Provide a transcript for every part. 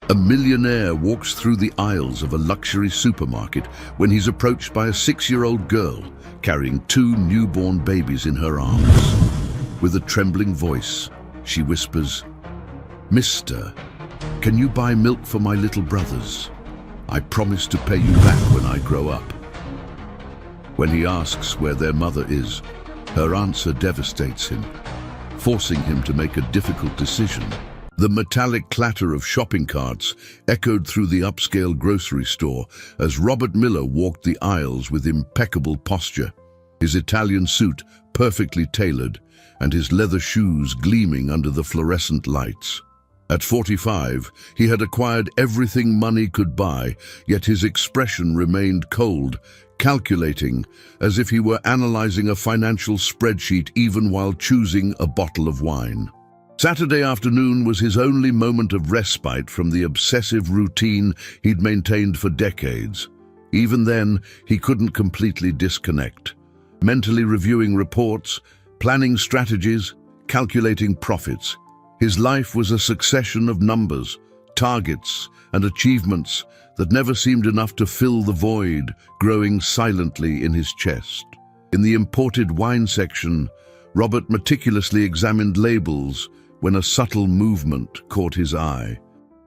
A millionaire walks through the aisles of a luxury supermarket when he's approached by a 6-year-old girl carrying 2 newborn babies in her arms. With a trembling voice, she whispers, "Mister, can you buy milk for my little brothers? I promise to pay you back when I grow up." When he asks where their mother is, her answer devastates him, forcing him to make a difficult decision. The metallic clatter of shopping carts echoed through the upscale grocery store as Robert Miller walked the aisles with impeccable posture, his Italian suit perfectly tailored and his leather shoes gleaming under the fluorescent lights. At 45, he had acquired everything money could buy, yet his expression remained cold, calculating, as if he were analyzing a financial spreadsheet even while choosing a bottle of wine. Saturday afternoon was his only moment of respite from the obsessive routine he'd maintained for decades. Even then, he couldn't completely disconnect, mentally reviewing reports, planning strategies, calculating profits. His life was a succession of numbers, targets, and achievements that never seemed enough to fill the void growing silently in his chest. In the imported wine section, Robert meticulously examined labels when a subtle movement caught his eye.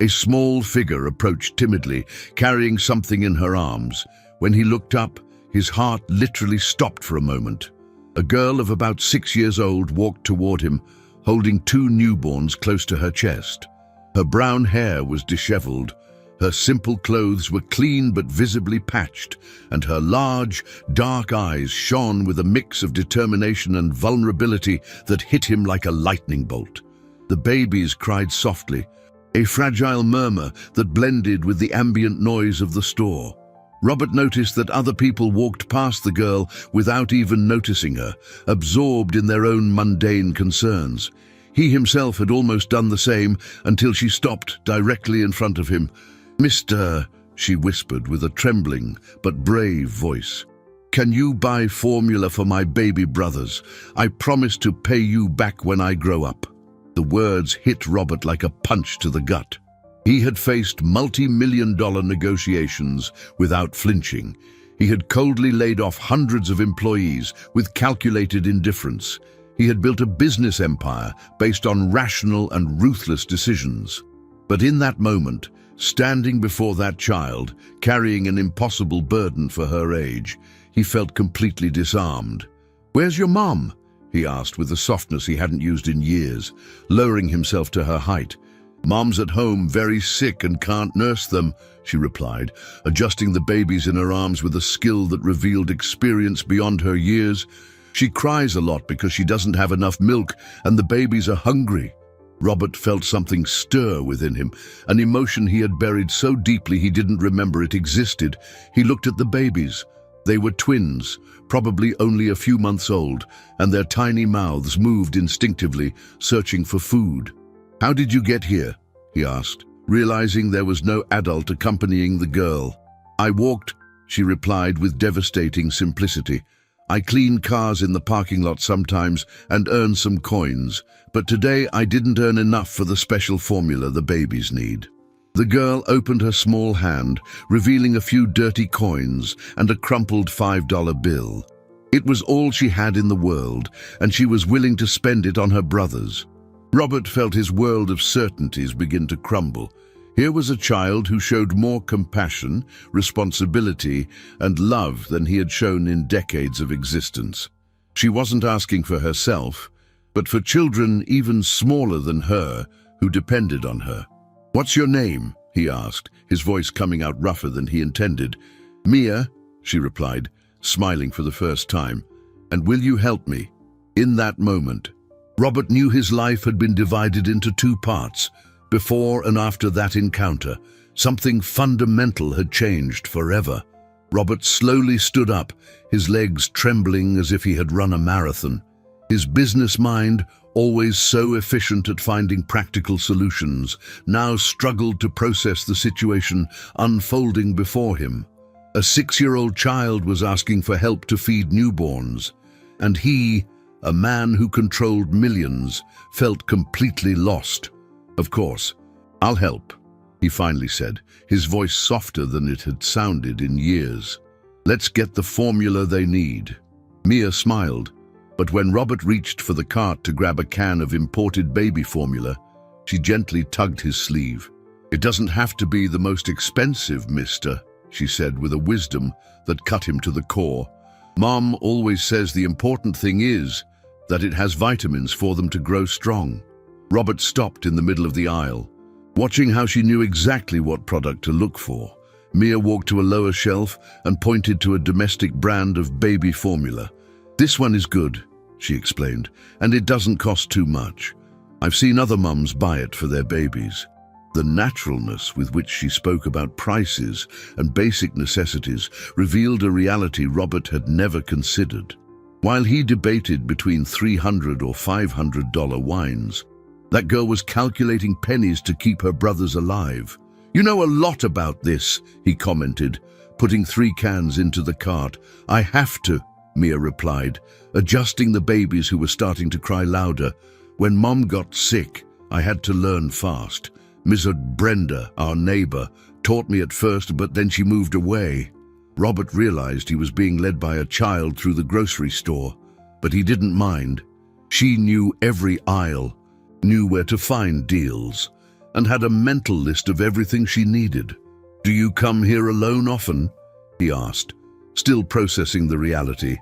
A small figure approached timidly, carrying something in her arms. When he looked up, his heart literally stopped for a moment. A girl of about 6 years old walked toward him, holding 2 newborns close to her chest. Her brown hair was disheveled, her simple clothes were clean but visibly patched, and her large, dark eyes shone with a mix of determination and vulnerability that hit him like a lightning bolt. The babies cried softly, a fragile murmur that blended with the ambient noise of the store. Robert noticed that other people walked past the girl without even noticing her, absorbed in their own mundane concerns. He himself had almost done the same until she stopped directly in front of him. "Mister," she whispered with a trembling but brave voice, "can you buy formula for my baby brothers? I promise to pay you back when I grow up." The words hit Robert like a punch to the gut. He had faced multi-million-dollar negotiations without flinching. He had coldly laid off hundreds of employees with calculated indifference. He had built a business empire based on rational and ruthless decisions. But in that moment, standing before that child, carrying an impossible burden for her age, he felt completely disarmed. "Where's your mom?" he asked with a softness he hadn't used in years, lowering himself to her height. "Mom's at home, very sick and can't nurse them," she replied, adjusting the babies in her arms with a skill that revealed experience beyond her years. "She cries a lot because she doesn't have enough milk and the babies are hungry." Robert felt something stir within him, an emotion he had buried so deeply he didn't remember it existed. He looked at the babies. They were twins, probably only a few months old, and their tiny mouths moved instinctively, searching for food. "How did you get here?" he asked, realizing there was no adult accompanying the girl. "I walked," she replied with devastating simplicity. "I clean cars in the parking lot sometimes and earn some coins, but today I didn't earn enough for the special formula the babies need." The girl opened her small hand, revealing a few dirty coins and a crumpled $5 bill. It was all she had in the world, and she was willing to spend it on her brothers. Robert felt his world of certainties begin to crumble. Here was a child who showed more compassion, responsibility, and love than he had shown in decades of existence. She wasn't asking for herself, but for children even smaller than her who depended on her. "What's your name?" he asked, his voice coming out rougher than he intended. "Mia," she replied, smiling for the first time. "And will you help me?" In that moment, Robert knew his life had been divided into 2 parts. Before and after that encounter, something fundamental had changed forever. Robert slowly stood up, his legs trembling as if he had run a marathon. His business mind, always so efficient at finding practical solutions, now struggled to process the situation unfolding before him. A 6-year-old child was asking for help to feed newborns, and he, a man who controlled millions, felt completely lost. "Of course, I'll help," he finally said, his voice softer than it had sounded in years. "Let's get the formula they need." Mia smiled, but when Robert reached for the cart to grab a can of imported baby formula, she gently tugged his sleeve. "It doesn't have to be the most expensive, mister," she said with a wisdom that cut him to the core. "Mom always says the important thing is that it has vitamins for them to grow strong." Robert stopped in the middle of the aisle, watching how she knew exactly what product to look for. Mia walked to a lower shelf and pointed to a domestic brand of baby formula. "This one is good," she explained, "and it doesn't cost too much. I've seen other mums buy it for their babies." The naturalness with which she spoke about prices and basic necessities revealed a reality Robert had never considered. While he debated between $300 or $500 wines, that girl was calculating pennies to keep her brothers alive. "You know a lot about this," he commented, putting 3 cans into the cart. "I have to," Mia replied, adjusting the babies who were starting to cry louder. "When Mom got sick, I had to learn fast. Mrs. Brenda, our neighbor, taught me at first, but then she moved away." Robert realized he was being led by a child through the grocery store, but he didn't mind. She knew every aisle, knew where to find deals, and had a mental list of everything she needed. "Do you come here alone often?" he asked, still processing the reality.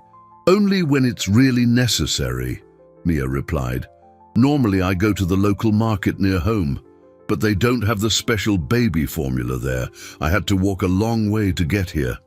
"Only when it's really necessary," Mia replied. "Normally I go to the local market near home, but they don't have the special baby formula there. I had to walk a long way to get here."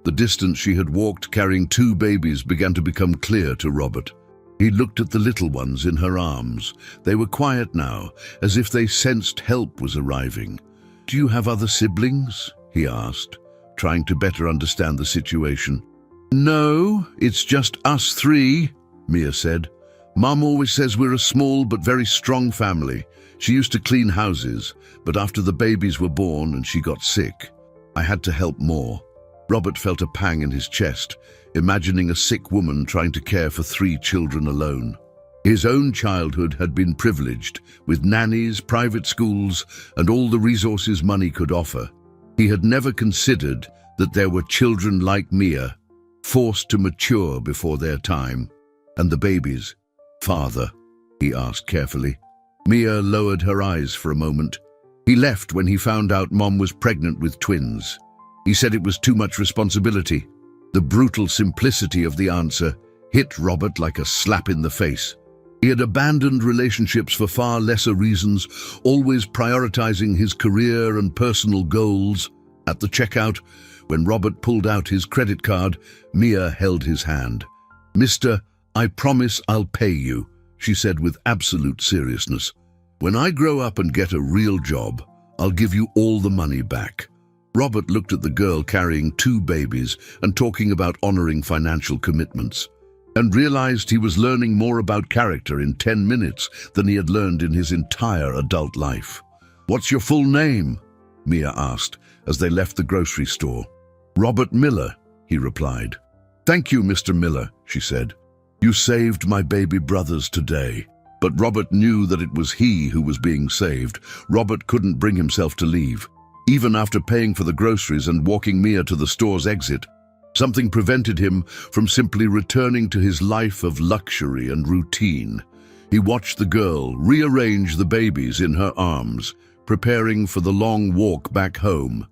The distance she had walked carrying 2 babies began to become clear to Robert. He looked at the little ones in her arms. They were quiet now, as if they sensed help was arriving. "Do you have other siblings?" he asked, trying to better understand the situation. "No, it's just us 3, Mia said. "Mom always says we're a small but very strong family. She used to clean houses, but after the babies were born and she got sick, I had to help more." Robert felt a pang in his chest, imagining a sick woman trying to care for 3 children alone. His own childhood had been privileged, with nannies, private schools, and all the resources money could offer. He had never considered that there were children like Mia, forced to mature before their time. "And the babies, father?" he asked carefully. Mia lowered her eyes for a moment. "He left when he found out Mom was pregnant with twins. He said it was too much responsibility." The brutal simplicity of the answer hit Robert like a slap in the face. He had abandoned relationships for far lesser reasons, always prioritizing his career and personal goals. At the checkout, when Robert pulled out his credit card, Mia held his hand. "Mister, I promise I'll pay you," she said with absolute seriousness. "When I grow up and get a real job, I'll give you all the money back." Robert looked at the girl carrying 2 babies and talking about honoring financial commitments, and realized he was learning more about character in 10 minutes than he had learned in his entire adult life. "What's your full name?" Mia asked as they left the grocery store. "Robert Miller," he replied. "Thank you, Mr. Miller," she said. "You saved my baby brothers today." But Robert knew that it was he who was being saved. Robert couldn't bring himself to leave. Even after paying for the groceries and walking Mia to the store's exit, something prevented him from simply returning to his life of luxury and routine. He watched the girl rearrange the babies in her arms, preparing for the long walk back home.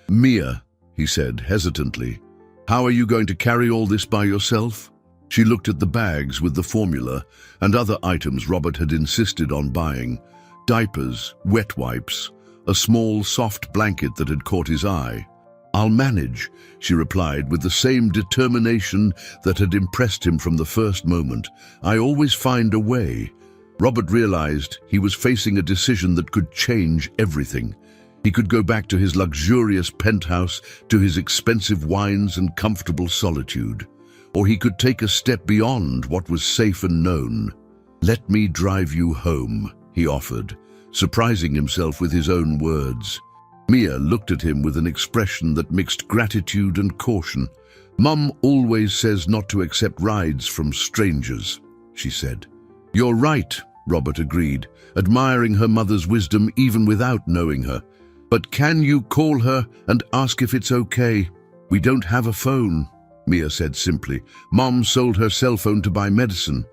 "Mia," he said hesitantly, "how are you going to carry all this by yourself?" She looked at the bags with the formula and other items Robert had insisted on buying: diapers, wet wipes, a small soft blanket that had caught his eye. "I'll manage," she replied with the same determination that had impressed him from the first moment. "I always find a way." Robert realized he was facing a decision that could change everything. He could go back to his luxurious penthouse, to his expensive wines and comfortable solitude. Or he could take a step beyond what was safe and known. "Let me drive you home," he offered, surprising himself with his own words. Mia looked at him with an expression that mixed gratitude and caution. "Mum always says not to accept rides from strangers," she said. "You're right," Robert agreed, admiring her mother's wisdom even without knowing her. "But can you call her and ask if it's okay? We don't have a phone," Mia said simply. Mom sold her cell phone to buy medicine.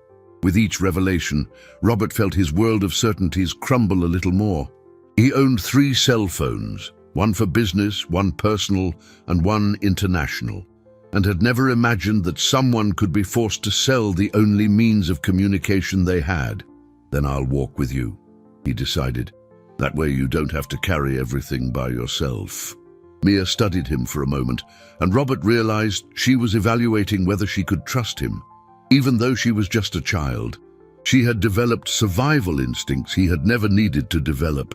With each revelation, Robert felt his world of certainties crumble a little more. He owned 3 cell phones, one for business, one personal, and one international, and had never imagined that someone could be forced to sell the only means of communication they had. "Then I'll walk with you," he decided. "That way you don't have to carry everything by yourself." Mia studied him for a moment, and Robert realized she was evaluating whether she could trust him. Even though she was just a child, she had developed survival instincts he had never needed to develop.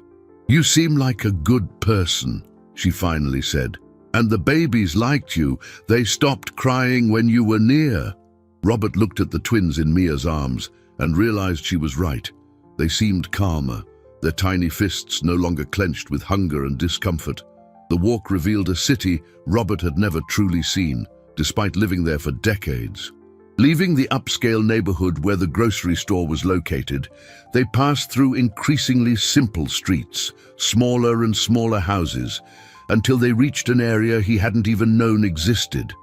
"You seem like a good person," she finally said. "And the babies liked you. They stopped crying when you were near." Robert looked at the twins in Mia's arms and realized she was right. They seemed calmer, their tiny fists no longer clenched with hunger and discomfort. The walk revealed a city Robert had never truly seen, despite living there for decades. Leaving the upscale neighborhood where the grocery store was located, they passed through increasingly simple streets, smaller and smaller houses, until they reached an area he hadn't even known existed.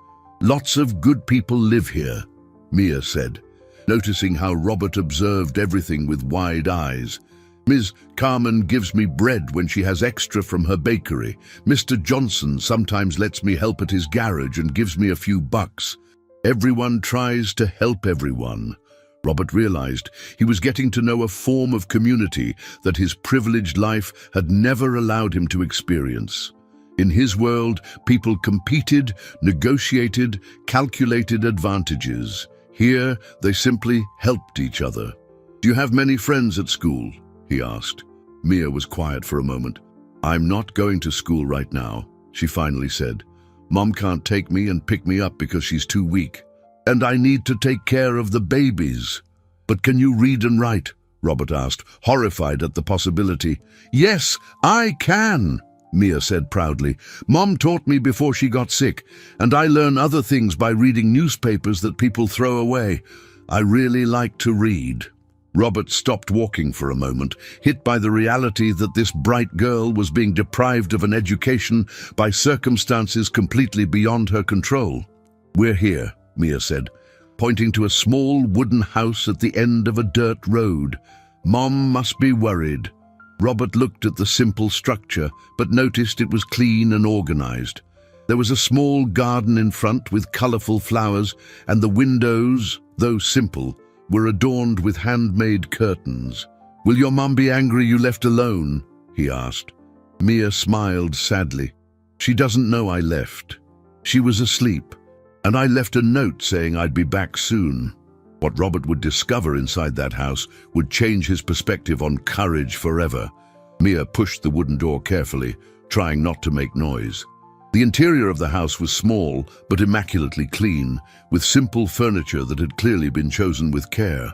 "Lots of good people live here," Mia said, noticing how Robert observed everything with wide eyes. "Ms. Carmen gives me bread when she has extra from her bakery. Mr. Johnson sometimes lets me help at his garage and gives me a few bucks. Everyone tries to help everyone." Robert realized he was getting to know a form of community that his privileged life had never allowed him to experience. In his world, people competed, negotiated, calculated advantages. Here, they simply helped each other. "Do you have many friends at school?" he asked. Mia was quiet for a moment. "I'm not going to school right now," she finally said. "Mom can't take me and pick me up because she's too weak. And I need to take care of the babies." "But can you read and write?" Robert asked, horrified at the possibility. "Yes, I can," Mia said proudly. "Mom taught me before she got sick, and I learn other things by reading newspapers that people throw away. I really like to read." Robert stopped walking for a moment, hit by the reality that this bright girl was being deprived of an education by circumstances completely beyond her control. "We're here," Mia said, pointing to a small wooden house at the end of a dirt road. "Mom must be worried." Robert looked at the simple structure, but noticed it was clean and organized. There was a small garden in front with colorful flowers, and the windows, though simple, were adorned with handmade curtains. "Will your mom be angry you left alone?" he asked. Mia smiled sadly. "She doesn't know I left. She was asleep, and I left a note saying I'd be back soon." What Robert would discover inside that house would change his perspective on courage forever. Mia pushed the wooden door carefully, trying not to make noise. The interior of the house was small, but immaculately clean, with simple furniture that had clearly been chosen with care.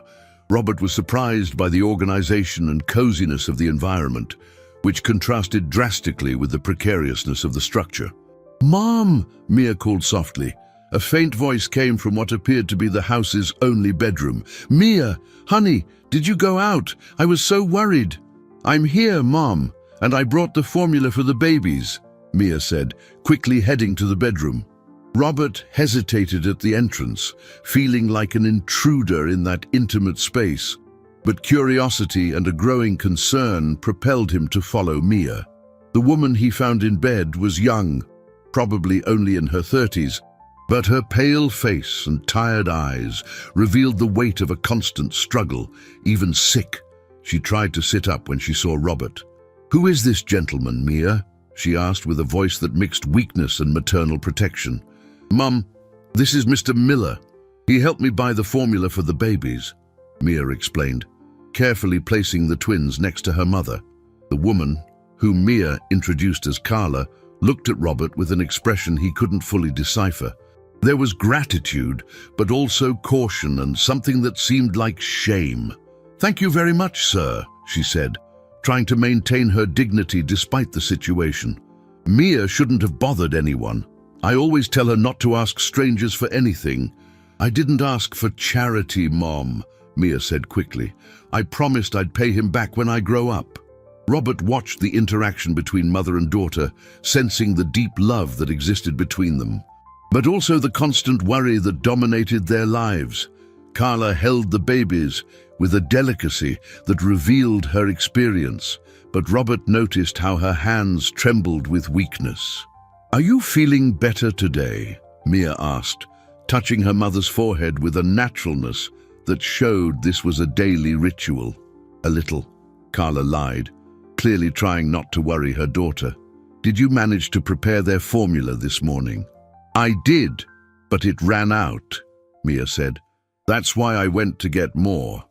Robert was surprised by the organization and coziness of the environment, which contrasted drastically with the precariousness of the structure. "Mom!" Mia called softly. A faint voice came from what appeared to be the house's only bedroom. "Mia, honey, did you go out? I was so worried." "I'm here, Mom, and I brought the formula for the babies," Mia said, quickly heading to the bedroom. Robert hesitated at the entrance, feeling like an intruder in that intimate space. But curiosity and a growing concern propelled him to follow Mia. The woman he found in bed was young, probably only in her 30s, but her pale face and tired eyes revealed the weight of a constant struggle, even sick. She tried to sit up when she saw Robert. "Who is this gentleman, Mia?" she asked with a voice that mixed weakness and maternal protection. "Mum, this is Mr. Miller. He helped me buy the formula for the babies," Mia explained, carefully placing the twins next to her mother. The woman, whom Mia introduced as Carla, looked at Robert with an expression he couldn't fully decipher. There was gratitude, but also caution and something that seemed like shame. "Thank you very much, sir," she said, trying to maintain her dignity despite the situation. "Mia shouldn't have bothered anyone. I always tell her not to ask strangers for anything." "I didn't ask for charity, Mom," Mia said quickly. "I promised I'd pay him back when I grow up." Robert watched the interaction between mother and daughter, sensing the deep love that existed between them, but also the constant worry that dominated their lives. Carla held the babies with a delicacy that revealed her experience, but Robert noticed how her hands trembled with weakness. "Are you feeling better today?" Mia asked, touching her mother's forehead with a naturalness that showed this was a daily ritual. "A little," Carla lied, clearly trying not to worry her daughter. "Did you manage to prepare their formula this morning?" "I did, but it ran out," Mia said. "That's why I went to get more."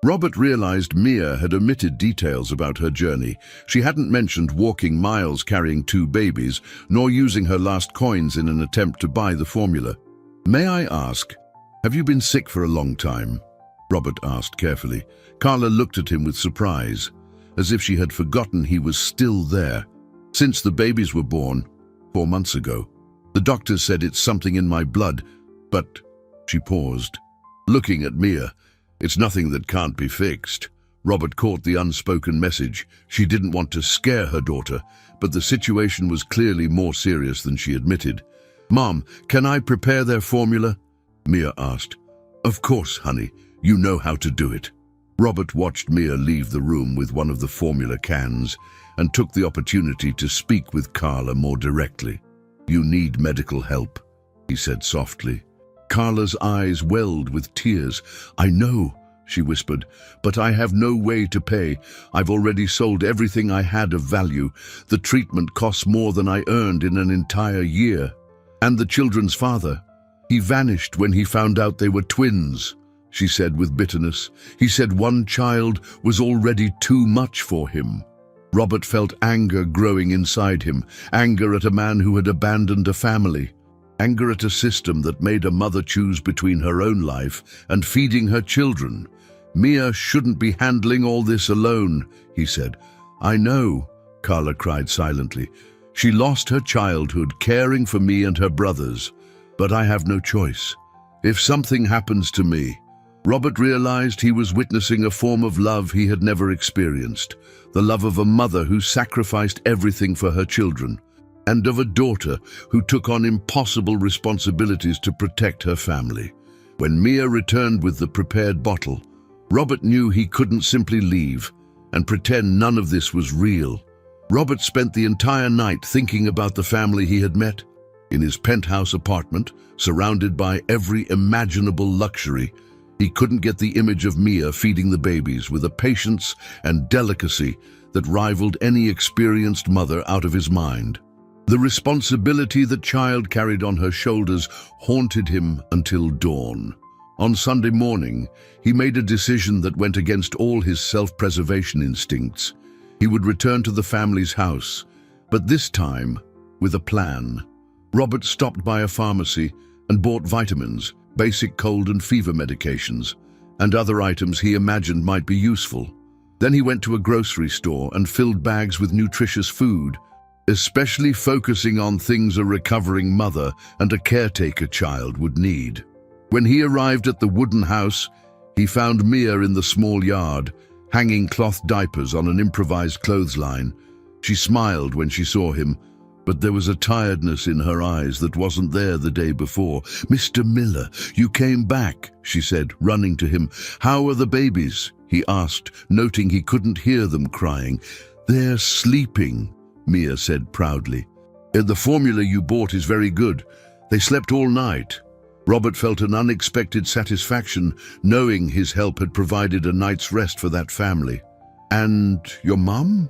Robert realized Mia had omitted details about her journey. She hadn't mentioned walking miles carrying 2 babies, nor using her last coins in an attempt to buy the formula. "May I ask, have you been sick for a long time?" Robert asked carefully. Carla looked at him with surprise, as if she had forgotten he was still there. "Since the babies were born, 4 months ago. The doctors said it's something in my blood, but..." She paused, looking at Mia. "It's nothing that can't be fixed." Robert caught the unspoken message. She didn't want to scare her daughter, but the situation was clearly more serious than she admitted. "Mom, can I prepare their formula?" Mia asked. "Of course, honey. You know how to do it." Robert watched Mia leave the room with one of the formula cans and took the opportunity to speak with Carla more directly. "You need medical help," he said softly. Carla's eyes welled with tears. "I know," she whispered, "but I have no way to pay. I've already sold everything I had of value. The treatment costs more than I earned in an entire year. And the children's father, he vanished when he found out they were twins," she said with bitterness. "He said one child was already too much for him." Robert felt anger growing inside him, anger at a man who had abandoned a family. Anger at a system that made a mother choose between her own life and feeding her children. "Mia shouldn't be handling all this alone," he said. "I know," Carla cried silently. "She lost her childhood caring for me and her brothers, but I have no choice. If something happens to me..." Robert realized he was witnessing a form of love he had never experienced, the love of a mother who sacrificed everything for her children, and of a daughter who took on impossible responsibilities to protect her family. When Mia returned with the prepared bottle, Robert knew he couldn't simply leave and pretend none of this was real. Robert spent the entire night thinking about the family he had met. In his penthouse apartment, surrounded by every imaginable luxury, he couldn't get the image of Mia feeding the babies with a patience and delicacy that rivaled any experienced mother out of his mind. The responsibility the child carried on her shoulders haunted him until dawn. On Sunday morning, he made a decision that went against all his self-preservation instincts. He would return to the family's house, but this time with a plan. Robert stopped by a pharmacy and bought vitamins, basic cold and fever medications, and other items he imagined might be useful. Then he went to a grocery store and filled bags with nutritious food, especially focusing on things a recovering mother and a caretaker child would need. When he arrived at the wooden house, he found Mia in the small yard, hanging cloth diapers on an improvised clothesline. She smiled when she saw him, but there was a tiredness in her eyes that wasn't there the day before. "Mr. Miller, you came back," she said, running to him. "How are the babies?" he asked, noting he couldn't hear them crying. "They're sleeping," Mia said proudly. "The formula you bought is very good. They slept all night." Robert felt an unexpected satisfaction, knowing his help had provided a night's rest for that family. "And your mum?"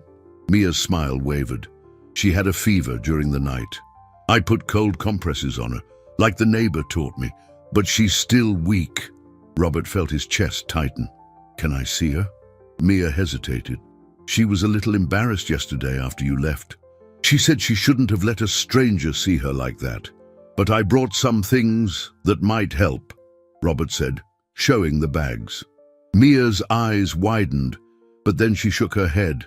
Mia's smile wavered. "She had a fever during the night. I put cold compresses on her, like the neighbor taught me, but she's still weak." Robert felt his chest tighten. "Can I see her?" Mia hesitated. "She was a little embarrassed yesterday after you left. She said she shouldn't have let a stranger see her like that. But I brought some things that might help," Robert said, showing the bags. Mia's eyes widened, but then she shook her head.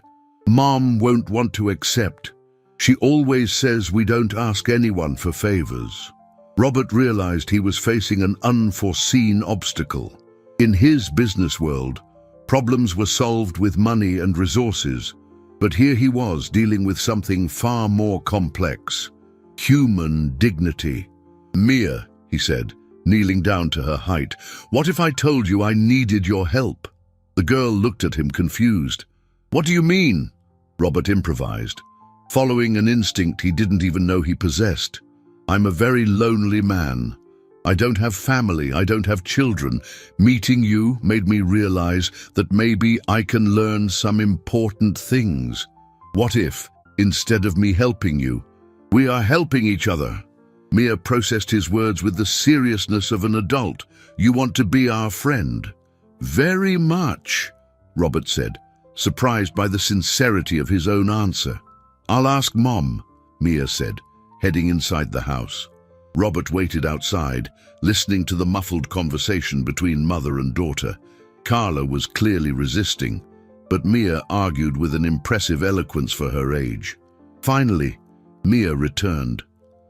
"Mom won't want to accept. She always says we don't ask anyone for favors." Robert realized he was facing an unforeseen obstacle. In his business world, problems were solved with money and resources, But here he was dealing with something far more complex. Human dignity. "Mia," he said, kneeling down to her height, "what if I told you I needed your help?" The girl looked at him confused. "What do you mean?" Robert improvised, following an instinct he didn't even know he possessed. "I'm a very lonely man. I don't have family, I don't have children. Meeting you made me realize that maybe I can learn some important things. What if, instead of me helping you, we are helping each other?" Mia processed his words with the seriousness of an adult. "You want to be our friend?" "Very much," Robert said, surprised by the sincerity of his own answer. "I'll ask Mom," Mia said, heading inside the house. Robert waited outside, listening to the muffled conversation between mother and daughter. Carla was clearly resisting, but Mia argued with an impressive eloquence for her age. Finally, Mia returned.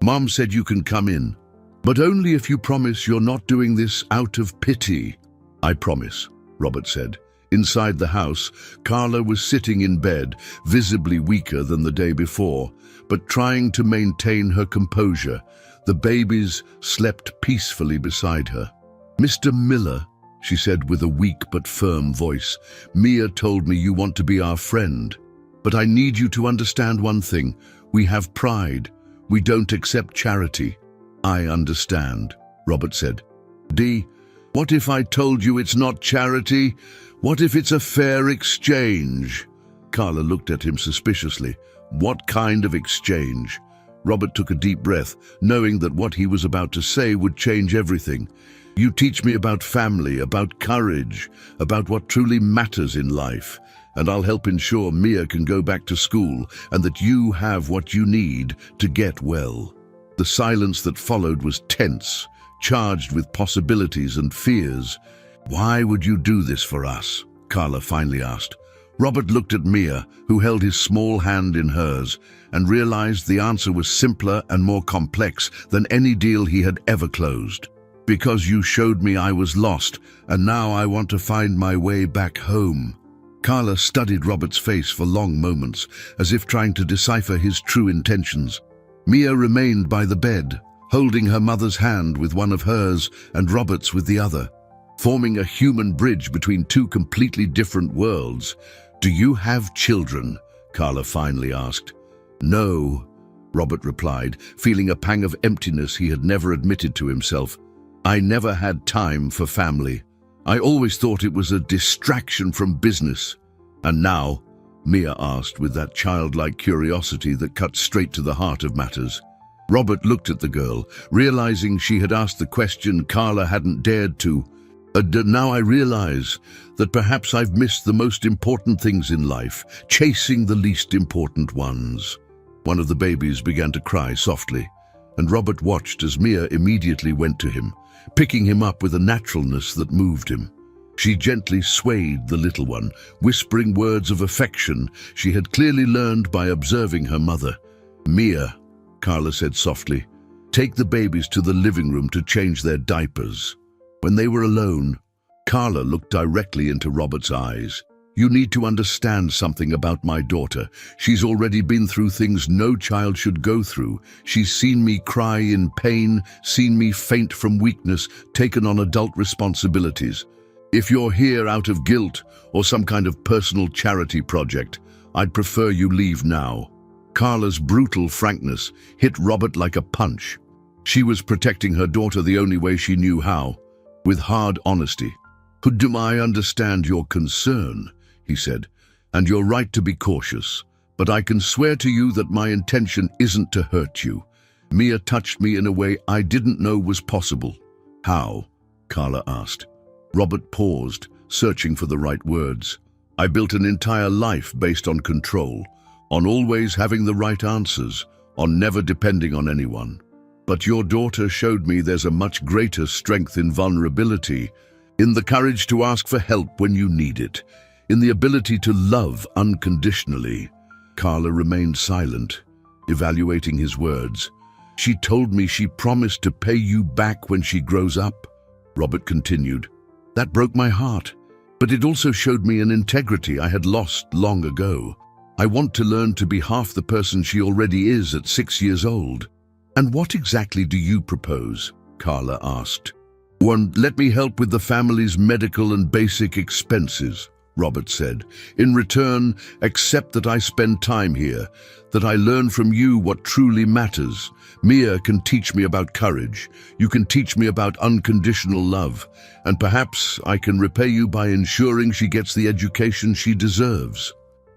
"Mom said you can come in, but only if you promise you're not doing this out of pity." "I promise," Robert said. Inside the house, Carla was sitting in bed, visibly weaker than the day before, but trying to maintain her composure. The babies slept peacefully beside her. "Mr. Miller," she said with a weak but firm voice, "Mia told me you want to be our friend. But I need you to understand one thing. We have pride. We don't accept charity." "I understand," Robert said. "Dee, what if I told you it's not charity? What if it's a fair exchange?" Carla looked at him suspiciously. "What kind of exchange?" Robert took a deep breath, knowing that what he was about to say would change everything. "You teach me about family, about courage, about what truly matters in life, and I'll help ensure Mia can go back to school and that you have what you need to get well." The silence that followed was tense, charged with possibilities and fears. "Why would you do this for us?" Carla finally asked. Robert looked at Mia, who held his small hand in hers, and realized the answer was simpler and more complex than any deal he had ever closed. "Because you showed me I was lost, and now I want to find my way back home." Carla studied Robert's face for long moments, as if trying to decipher his true intentions. Mia remained by the bed, holding her mother's hand with one of hers and Robert's with the other, forming a human bridge between two completely different worlds. "Do you have children?" Carla finally asked. "No," Robert replied, feeling a pang of emptiness he had never admitted to himself. "I never had time for family. I always thought it was a distraction from business." "And now?" Mia asked with that childlike curiosity that cut straight to the heart of matters. Robert looked at the girl, realizing she had asked the question Carla hadn't dared to. "Now I realize that perhaps I've missed the most important things in life, chasing the least important ones." One of the babies began to cry softly, and Robert watched as Mia immediately went to him, picking him up with a naturalness that moved him. She gently swayed the little one, whispering words of affection she had clearly learned by observing her mother. "Mia," Carla said softly, "take the babies to the living room to change their diapers." When they were alone, Carla looked directly into Robert's eyes. "You need to understand something about my daughter. She's already been through things no child should go through. She's seen me cry in pain, seen me faint from weakness, taken on adult responsibilities. If you're here out of guilt or some kind of personal charity project, I'd prefer you leave now." Carla's brutal frankness hit Robert like a punch. She was protecting her daughter the only way she knew how, with hard honesty. "Do I understand your concern?" he said, "and you're right to be cautious, but I can swear to you that my intention isn't to hurt you. Mia touched me in a way I didn't know was possible." "How?" Carla asked. Robert paused, searching for the right words. "I built an entire life based on control, on always having the right answers, on never depending on anyone. But your daughter showed me there's a much greater strength in vulnerability, in the courage to ask for help when you need it, in the ability to love unconditionally." Carla remained silent, evaluating his words. "She told me she promised to pay you back when she grows up," Robert continued. "That broke my heart, but it also showed me an integrity I had lost long ago. I want to learn to be half the person she already is at 6 years old." "And what exactly do you propose?" Carla asked. "One, let me help with the family's medical and basic expenses," Robert said. "In return, accept that I spend time here, that I learn from you what truly matters. Mia can teach me about courage. You can teach me about unconditional love. And perhaps I can repay you by ensuring she gets the education she deserves."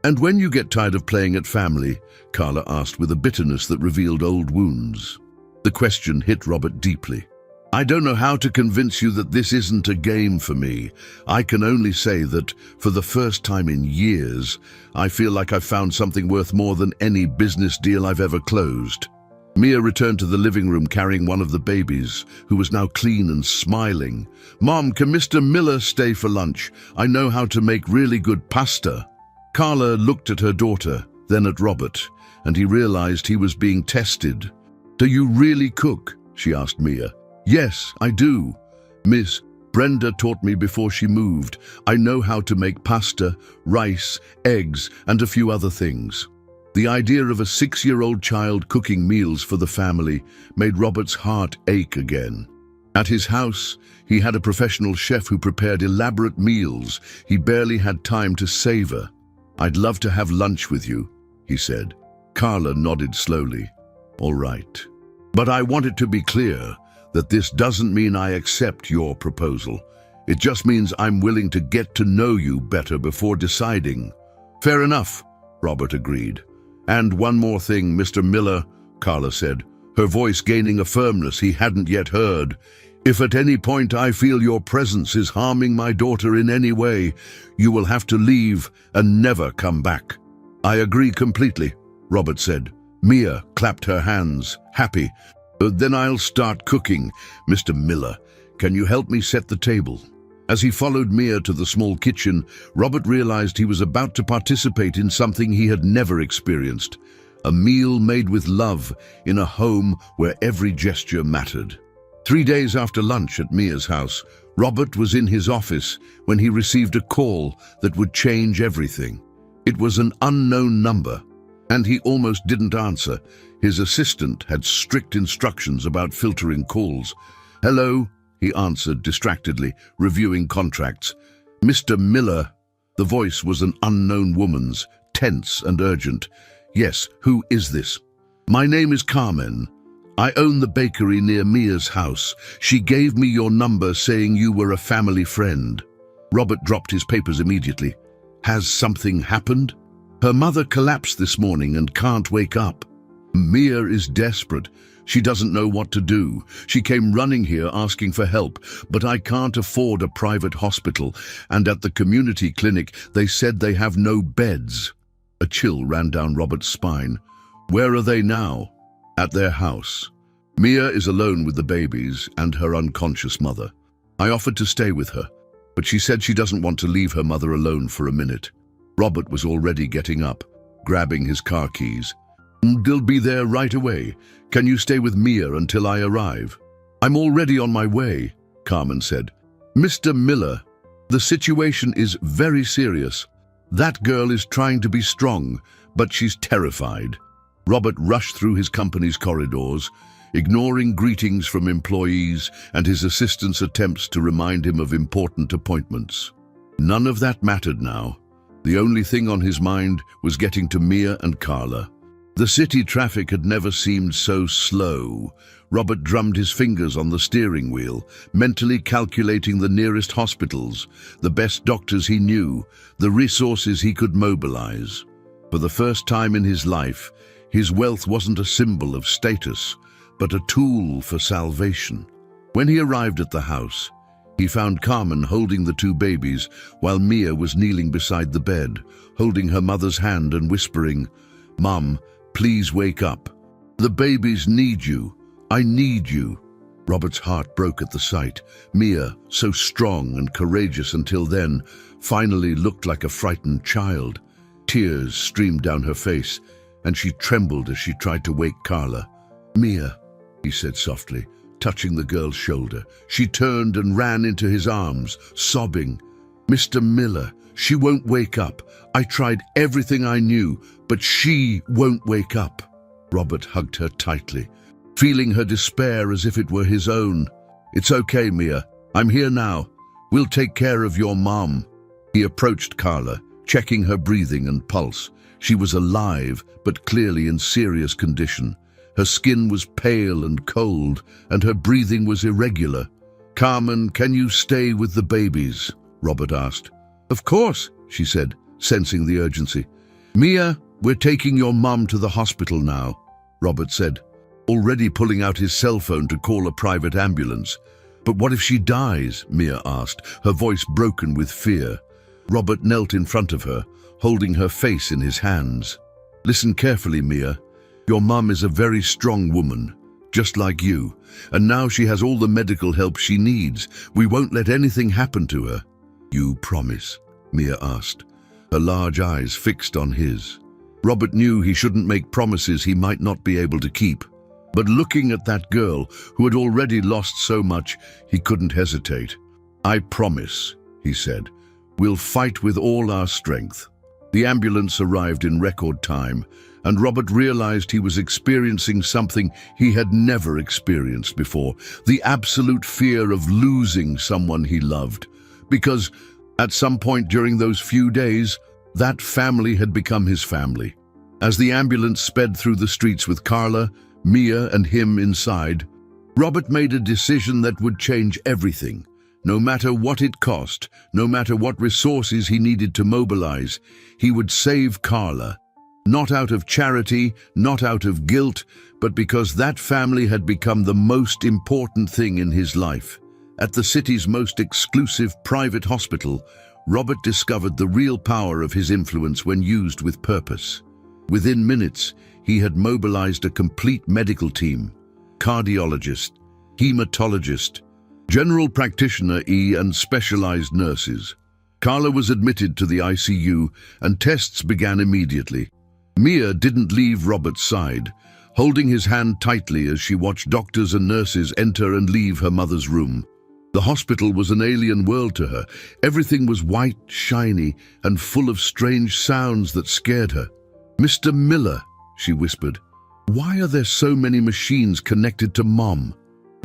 "And when you get tired of playing at family?" Carla asked with a bitterness that revealed old wounds. The question hit Robert deeply. "I don't know how to convince you that this isn't a game for me. I can only say that, for the first time in years, I feel like I've found something worth more than any business deal I've ever closed." Mia returned to the living room carrying one of the babies, who was now clean and smiling. "Mom, can Mr. Miller stay for lunch? I know how to make really good pasta." Carla looked at her daughter, then at Robert, and he realized he was being tested. "Do you really cook?" she asked Mia. "Yes, I do. Miss Brenda taught me before she moved. I know how to make pasta, rice, eggs, and a few other things." The idea of a 6-year-old child cooking meals for the family made Robert's heart ache again. At his house, he had a professional chef who prepared elaborate meals he barely had time to savor. "I'd love to have lunch with you," he said. Carla nodded slowly. "All right. But I want it to be clear that this doesn't mean I accept your proposal. It just means I'm willing to get to know you better before deciding." "Fair enough," Robert agreed. "And one more thing, Mr. Miller," Carla said, her voice gaining a firmness he hadn't yet heard. "If at any point I feel your presence is harming my daughter in any way, you will have to leave and never come back." "I agree completely," Robert said. Mia clapped her hands, happy. "Then I'll start cooking. Mr. Miller, can you help me set the table?" As he followed Mia to the small kitchen, Robert realized he was about to participate in something he had never experienced. A meal made with love in a home where every gesture mattered. 3 days after lunch at Mia's house, Robert was in his office when he received a call that would change everything. It was an unknown number, and he almost didn't answer. His assistant had strict instructions about filtering calls. "Hello," he answered distractedly, reviewing contracts. "Mr. Miller." The voice was an unknown woman's, tense and urgent. "Yes, who is this?" "My name is Carmen. I own the bakery near Mia's house. She gave me your number saying you were a family friend." Robert dropped his papers immediately. "Has something happened?" "Her mother collapsed this morning and can't wake up. Mia is desperate. She doesn't know what to do. She came running here asking for help, but I can't afford a private hospital, and at the community clinic they said they have no beds." A chill ran down Robert's spine. "Where are they now?" "At their house. Mia is alone with the babies and her unconscious mother. I offered to stay with her, but she said she doesn't want to leave her mother alone for a minute." Robert was already getting up, grabbing his car keys. "They'll be there right away. Can you stay with Mia until I arrive?" "I'm already on my way," Carmen said. "Mr. Miller, the situation is very serious. That girl is trying to be strong, but she's terrified." Robert rushed through his company's corridors, ignoring greetings from employees and his assistant's attempts to remind him of important appointments. None of that mattered now. The only thing on his mind was getting to Mia and Carla. The city traffic had never seemed so slow. Robert drummed his fingers on the steering wheel, mentally calculating the nearest hospitals, the best doctors he knew, the resources he could mobilize. For the first time in his life, his wealth wasn't a symbol of status, but a tool for salvation. When he arrived at the house, he found Carmen holding the 2 babies while Mia was kneeling beside the bed, holding her mother's hand and whispering, "Mom, please wake up. The babies need you. I need you." Robert's heart broke at the sight. Mia, so strong and courageous until then, finally looked like a frightened child. Tears streamed down her face, and she trembled as she tried to wake Carla. "Mia," he said softly, touching the girl's shoulder. She turned and ran into his arms, sobbing. Mr. Miller, she won't wake up. I tried everything I knew, but she won't wake up. Robert hugged her tightly, feeling her despair as if it were his own. It's okay, Mia. I'm here now. We'll take care of your mom. He approached Carla, checking her breathing and pulse. She was alive, but clearly in serious condition. Her skin was pale and cold, and her breathing was irregular. Carmen, can you stay with the babies? Robert asked. Of course, she said, sensing the urgency. Mia, we're taking your mum to the hospital now, Robert said, already pulling out his cell phone to call a private ambulance. But what if she dies? Mia asked, her voice broken with fear. Robert knelt in front of her, holding her face in his hands. Listen carefully, Mia. Your mum is a very strong woman, just like you, and now she has all the medical help she needs. We won't let anything happen to her. You promise? Mia asked, her large eyes fixed on his. Robert knew he shouldn't make promises he might not be able to keep. But looking at that girl, who had already lost so much, he couldn't hesitate. I promise, he said. We'll fight with all our strength. The ambulance arrived in record time, and Robert realized he was experiencing something he had never experienced before, the absolute fear of losing someone he loved. Because at some point during those few days, that family had become his family. As the ambulance sped through the streets with Carla, Mia and him inside, Robert made a decision that would change everything. No matter what it cost, no matter what resources he needed to mobilize, he would save Carla. Not out of charity, not out of guilt, but because that family had become the most important thing in his life. At the city's most exclusive private hospital, Robert discovered the real power of his influence when used with purpose. Within minutes, he had mobilized a complete medical team: cardiologist, hematologist, general practitioner and specialized nurses. Carla was admitted to the ICU and tests began immediately. Mia didn't leave Robert's side, holding his hand tightly as she watched doctors and nurses enter and leave her mother's room. The hospital was an alien world to her. Everything was white, shiny, and full of strange sounds that scared her. Mr. Miller, she whispered, why are there so many machines connected to Mom?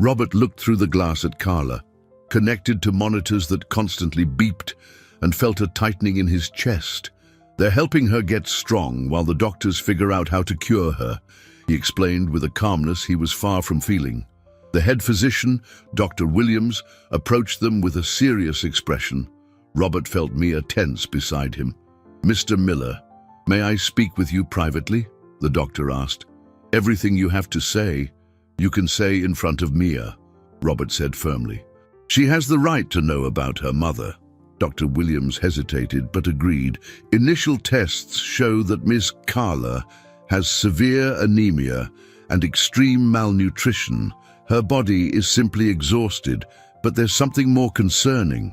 Robert looked through the glass at Carla, connected to monitors that constantly beeped, and felt a tightening in his chest. They're helping her get strong while the doctors figure out how to cure her, he explained with a calmness he was far from feeling. The head physician, Dr. Williams, approached them with a serious expression. Robert felt Mia tense beside him. Mr. Miller, may I speak with you privately? The doctor asked. Everything you have to say, you can say in front of Mia, Robert said firmly. She has the right to know about her mother. Dr. Williams hesitated but agreed. Initial tests show that Miss Carla has severe anemia and extreme malnutrition. Her body is simply exhausted, but there's something more concerning.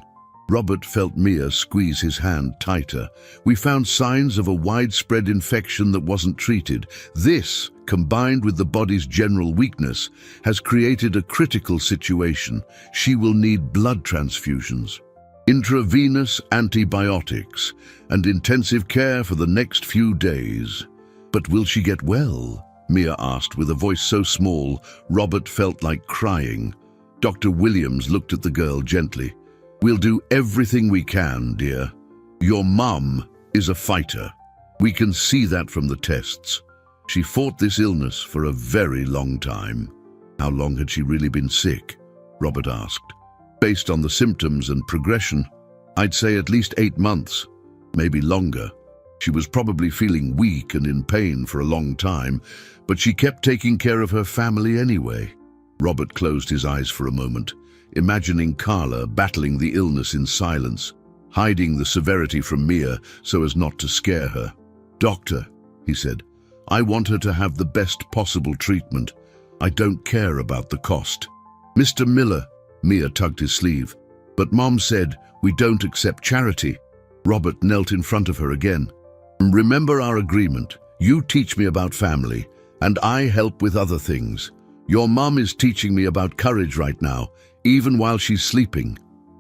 Robert felt Mia squeeze his hand tighter. We found signs of a widespread infection that wasn't treated. This, combined with the body's general weakness, has created a critical situation. She will need blood transfusions, intravenous antibiotics, and intensive care for the next few days. But will she get well? Mia asked with a voice so small, Robert felt like crying. Dr. Williams looked at the girl gently. We'll do everything we can, dear. Your mum is a fighter. We can see that from the tests. She fought this illness for a very long time. How long had she really been sick? Robert asked. Based on the symptoms and progression, I'd say at least 8 months, maybe longer. She was probably feeling weak and in pain for a long time, but she kept taking care of her family anyway. Robert closed his eyes for a moment, imagining Carla battling the illness in silence, hiding the severity from Mia so as not to scare her. Doctor, he said, I want her to have the best possible treatment. I don't care about the cost. Mr. Miller, Mia tugged his sleeve. But Mom said, we don't accept charity. Robert knelt in front of her again. Remember our agreement. You teach me about family, and I help with other things. Your mom is teaching me about courage right now, even while she's sleeping.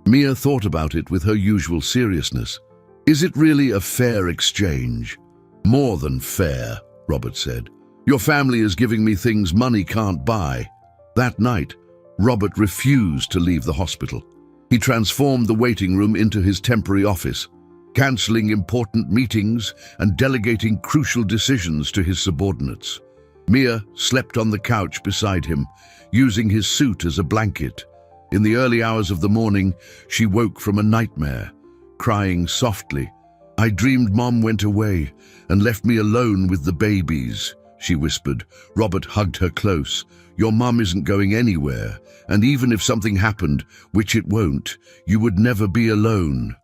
Mia thought about it with her usual seriousness. Is it really a fair exchange? More than fair, Robert said. Your family is giving me things money can't buy. That night, Robert refused to leave the hospital. He transformed the waiting room into his temporary office, cancelling important meetings and delegating crucial decisions to his subordinates. Mia slept on the couch beside him, using his suit as a blanket. In the early hours of the morning, she woke from a nightmare, crying softly. I dreamed Mom went away and left me alone with the babies, she whispered. Robert hugged her close. Your mom isn't going anywhere, and even if something happened, which it won't, you would never be alone.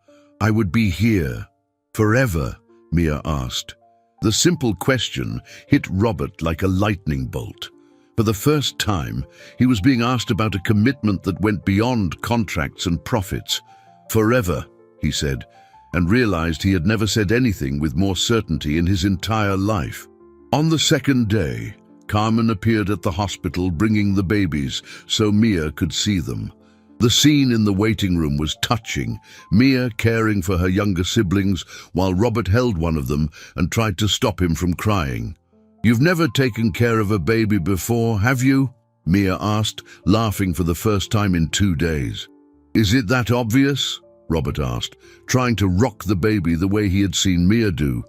I would be here. Forever? Mia asked. The simple question hit Robert like a lightning bolt. For the first time, he was being asked about a commitment that went beyond contracts and profits. Forever, he said, and realized he had never said anything with more certainty in his entire life. On the second day, Carmen appeared at the hospital bringing the babies so Mia could see them. The scene in the waiting room was touching, Mia caring for her younger siblings while Robert held one of them and tried to stop him from crying. You've never taken care of a baby before, have you? Mia asked, laughing for the first time in 2 days. Is it that obvious? Robert asked, trying to rock the baby the way he had seen Mia do.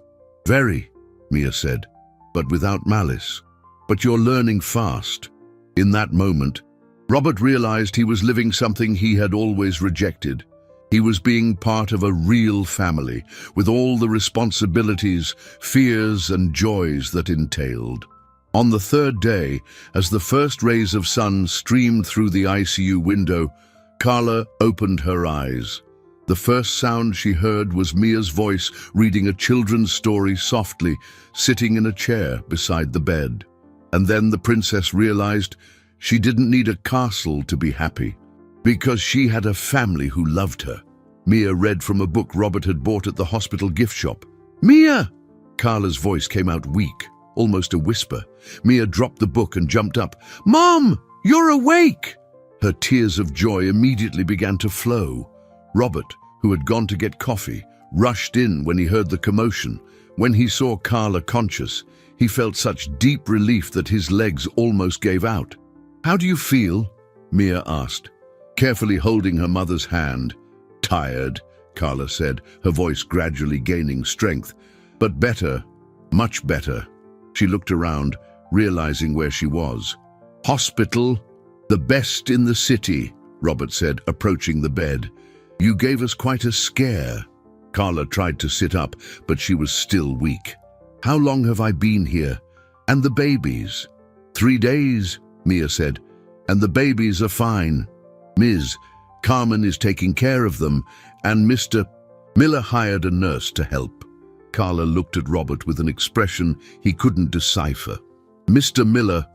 Very, Mia said, but without malice. But you're learning fast. In that moment, Robert realized he was living something he had always rejected. He was being part of a real family, with all the responsibilities, fears, and joys that entailed. On the third day, as the first rays of sun streamed through the ICU window, Carla opened her eyes. The first sound she heard was Mia's voice reading a children's story softly, sitting in a chair beside the bed. And then the princess realized she didn't need a castle to be happy, because she had a family who loved her. Mia read from a book Robert had bought at the hospital gift shop. Mia! Carla's voice came out weak, almost a whisper. Mia dropped the book and jumped up. Mom, you're awake! Her tears of joy immediately began to flow. Robert, who had gone to get coffee, rushed in when he heard the commotion. When he saw Carla conscious, he felt such deep relief that his legs almost gave out. How do you feel? Mia asked, carefully holding her mother's hand. Tired, Carla said, her voice gradually gaining strength. But better, much better. She looked around, realizing where she was. Hospital, the best in the city, Robert said, approaching the bed. You gave us quite a scare. Carla tried to sit up, but she was still weak. How long have I been here? And the babies? 3 days, Mia said, and the babies are fine. Ms. Carmen is taking care of them, and Mr. Miller hired a nurse to help. Carla looked at Robert with an expression he couldn't decipher. Mr. Miller,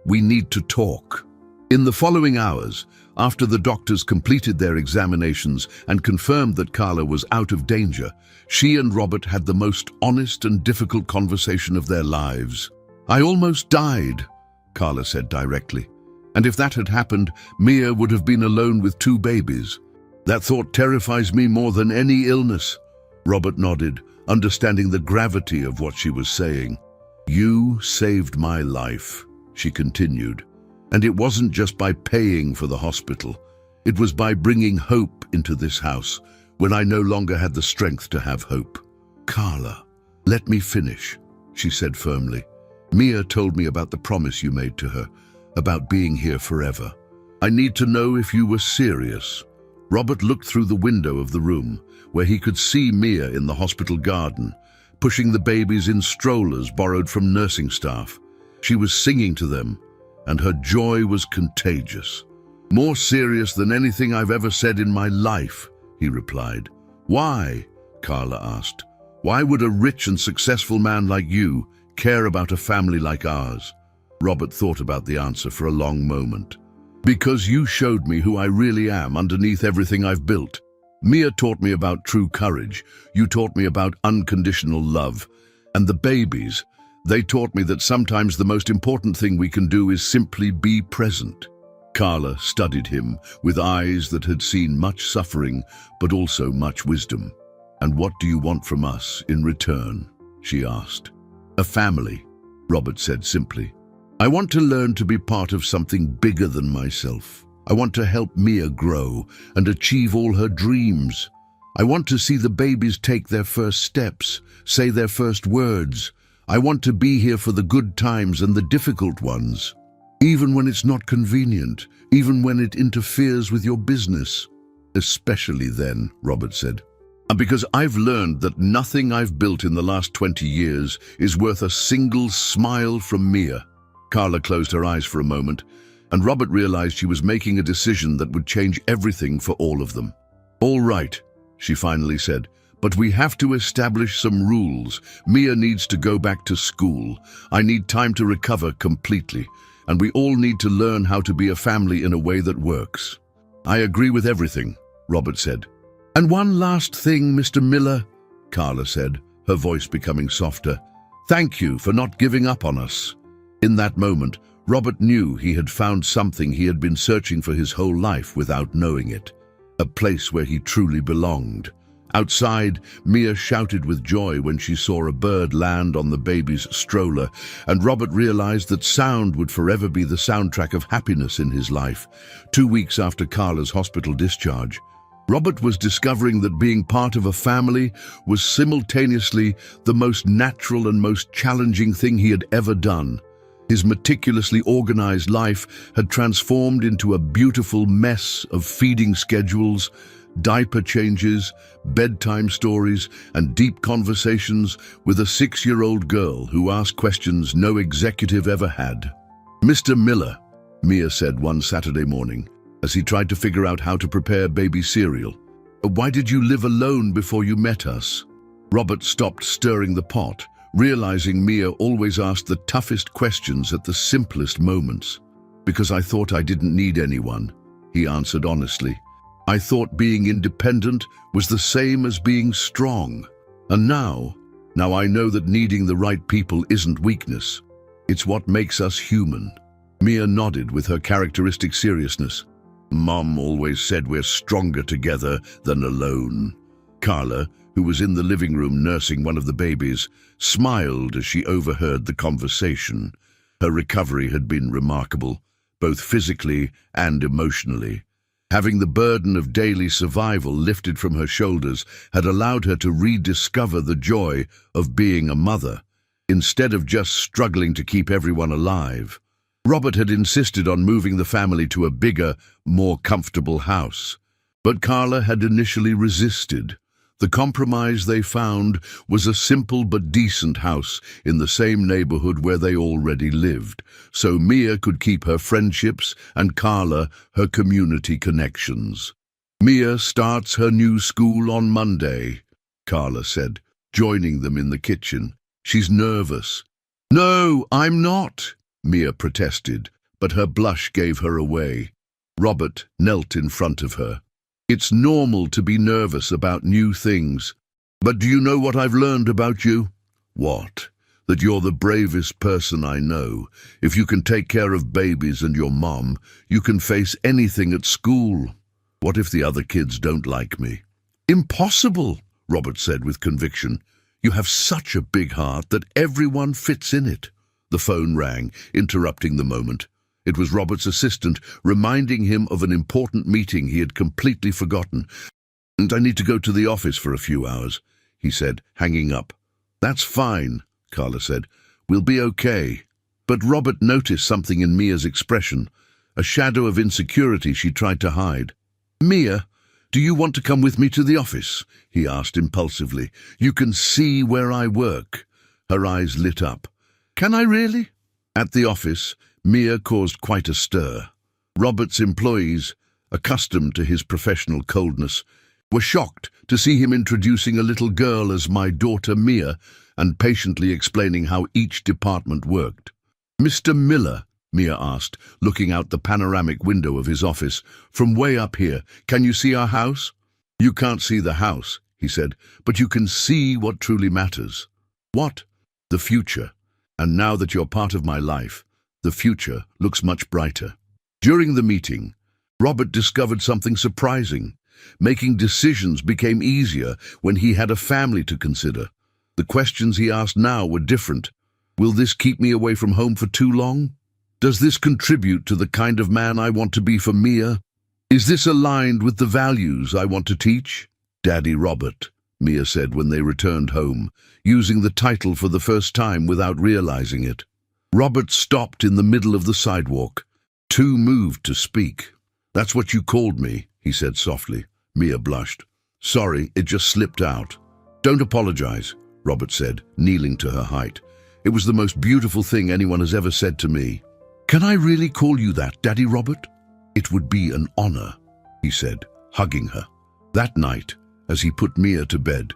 we need to talk. In the following hours, after the doctors completed their examinations and confirmed that Carla was out of danger, she and Robert had the most honest and difficult conversation of their lives. I almost died, Carla said directly. And if that had happened, Mia would have been alone with 2 babies. That thought terrifies me more than any illness. Robert nodded, understanding the gravity of what she was saying. You saved my life, she continued. And it wasn't just by paying for the hospital. It was by bringing hope into this house when I no longer had the strength to have hope. Carla, let me finish, she said firmly. Mia told me about the promise you made to her, about being here forever. I need to know if you were serious. Robert looked through the window of the room, where he could see Mia in the hospital garden, pushing the babies in strollers borrowed from nursing staff. She was singing to them, and her joy was contagious. More serious than anything I've ever said in my life, he replied. Why? Carla asked. Why would a rich and successful man like you care about a family like ours? Robert thought about the answer for a long moment. Because you showed me who I really am underneath everything I've built. Mia taught me about true courage. You taught me about unconditional love. And the babies, they taught me that sometimes the most important thing we can do is simply be present. Carla studied him with eyes that had seen much suffering, but also much wisdom. "And what do you want from us in return?" she asked. "A family," Robert said simply. "I want to learn to be part of something bigger than myself. I want to help Mia grow and achieve all her dreams. I want to see the babies take their first steps, say their first words. I want to be here for the good times and the difficult ones. Even when it's not convenient, even when it interferes with your business." "Especially then," Robert said. "Because I've learned that nothing I've built in the last 20 years is worth a single smile from Mia." Carla closed her eyes for a moment, and Robert realized she was making a decision that would change everything for all of them. "All right," she finally said, "but we have to establish some rules. Mia needs to go back to school. I need time to recover completely. And we all need to learn how to be a family in a way that works." "I agree with everything," Robert said. "And one last thing, Mr. Miller," Carla said, her voice becoming softer. "Thank you for not giving up on us." In that moment, Robert knew he had found something he had been searching for his whole life without knowing it. A place where he truly belonged. Outside, Mia shouted with joy when she saw a bird land on the baby's stroller, and Robert realized that sound would forever be the soundtrack of happiness in his life. 2 weeks after Carla's hospital discharge, Robert was discovering that being part of a family was simultaneously the most natural and most challenging thing he had ever done. His meticulously organized life had transformed into a beautiful mess of feeding schedules, diaper changes, bedtime stories, and deep conversations with a 6-year-old girl who asked questions no executive ever had. "Mr. Miller," Mia said one Saturday morning, as he tried to figure out how to prepare baby cereal, "why did you live alone before you met us?" Robert stopped stirring the pot, realizing Mia always asked the toughest questions at the simplest moments. "Because I thought I didn't need anyone," he answered honestly. "I thought being independent was the same as being strong. And now I know that needing the right people isn't weakness. It's what makes us human." Mia nodded with her characteristic seriousness. "Mom always said we're stronger together than alone." Carla, who was in the living room nursing one of the babies, smiled as she overheard the conversation. Her recovery had been remarkable, both physically and emotionally. Having the burden of daily survival lifted from her shoulders had allowed her to rediscover the joy of being a mother, instead of just struggling to keep everyone alive. Robert had insisted on moving the family to a bigger, more comfortable house, but Carla had initially resisted. The compromise they found was a simple but decent house in the same neighborhood where they already lived, so Mia could keep her friendships and Carla her community connections. "Mia starts her new school on Monday," Carla said, joining them in the kitchen. "She's nervous." "No, I'm not," Mia protested, but her blush gave her away. Robert knelt in front of her. "It's normal to be nervous about new things. But do you know what I've learned about you?" "What?" "That you're the bravest person I know. If you can take care of babies and your mom, you can face anything at school." "What if the other kids don't like me?" "Impossible," Robert said with conviction. "You have such a big heart that everyone fits in it." The phone rang, interrupting the moment. It was Robert's assistant, reminding him of an important meeting he had completely forgotten. "And I need to go to the office for a few hours," he said, hanging up. "That's fine," Carla said. "We'll be okay." But Robert noticed something in Mia's expression, a shadow of insecurity she tried to hide. "Mia, do you want to come with me to the office?" he asked impulsively. "You can see where I work." Her eyes lit up. "Can I really?" At the office, Mia caused quite a stir. Robert's employees, accustomed to his professional coldness, were shocked to see him introducing a little girl as "my daughter Mia" and patiently explaining how each department worked. "Mr. Miller," Mia asked, looking out the panoramic window of his office, "from way up here, can you see our house?" "You can't see the house," he said, "but you can see what truly matters." "What?" "The future. And now that you're part of my life, the future looks much brighter." During the meeting, Robert discovered something surprising. Making decisions became easier when he had a family to consider. The questions he asked now were different. Will this keep me away from home for too long? Does this contribute to the kind of man I want to be for Mia? Is this aligned with the values I want to teach? Daddy Robert, Mia said when they returned home, using the title for the first time without realizing it. Robert stopped in the middle of the sidewalk, too moved to speak. That's what you called me, he said softly. Mia blushed. Sorry, it just slipped out. Don't apologize, Robert said, kneeling to her height. It was the most beautiful thing anyone has ever said to me. Can I really call you that, Daddy Robert? It would be an honor, he said, hugging her. That night, as he put Mia to bed,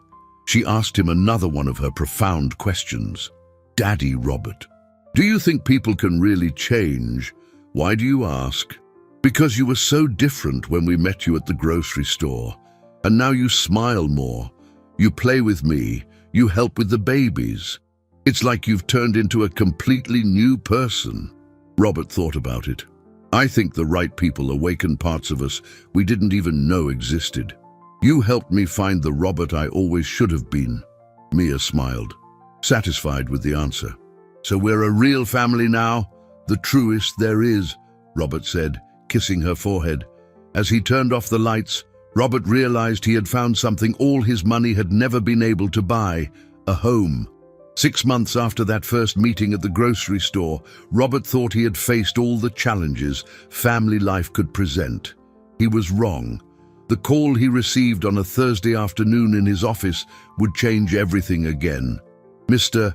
she asked him another one of her profound questions. Daddy Robert, do you think people can really change? Why do you ask? Because you were so different when we met you at the grocery store. And now you smile more. You play with me. You help with the babies. It's like you've turned into a completely new person. Robert thought about it. I think the right people awaken parts of us we didn't even know existed. You helped me find the Robert I always should have been. Mia smiled, satisfied with the answer. So we're a real family now? The truest there is, Robert said, kissing her forehead. As he turned off the lights, Robert realized he had found something all his money had never been able to buy, a home. 6 months after that first meeting at the grocery store, Robert thought he had faced all the challenges family life could present. He was wrong. The call he received on a Thursday afternoon in his office would change everything again. Mr.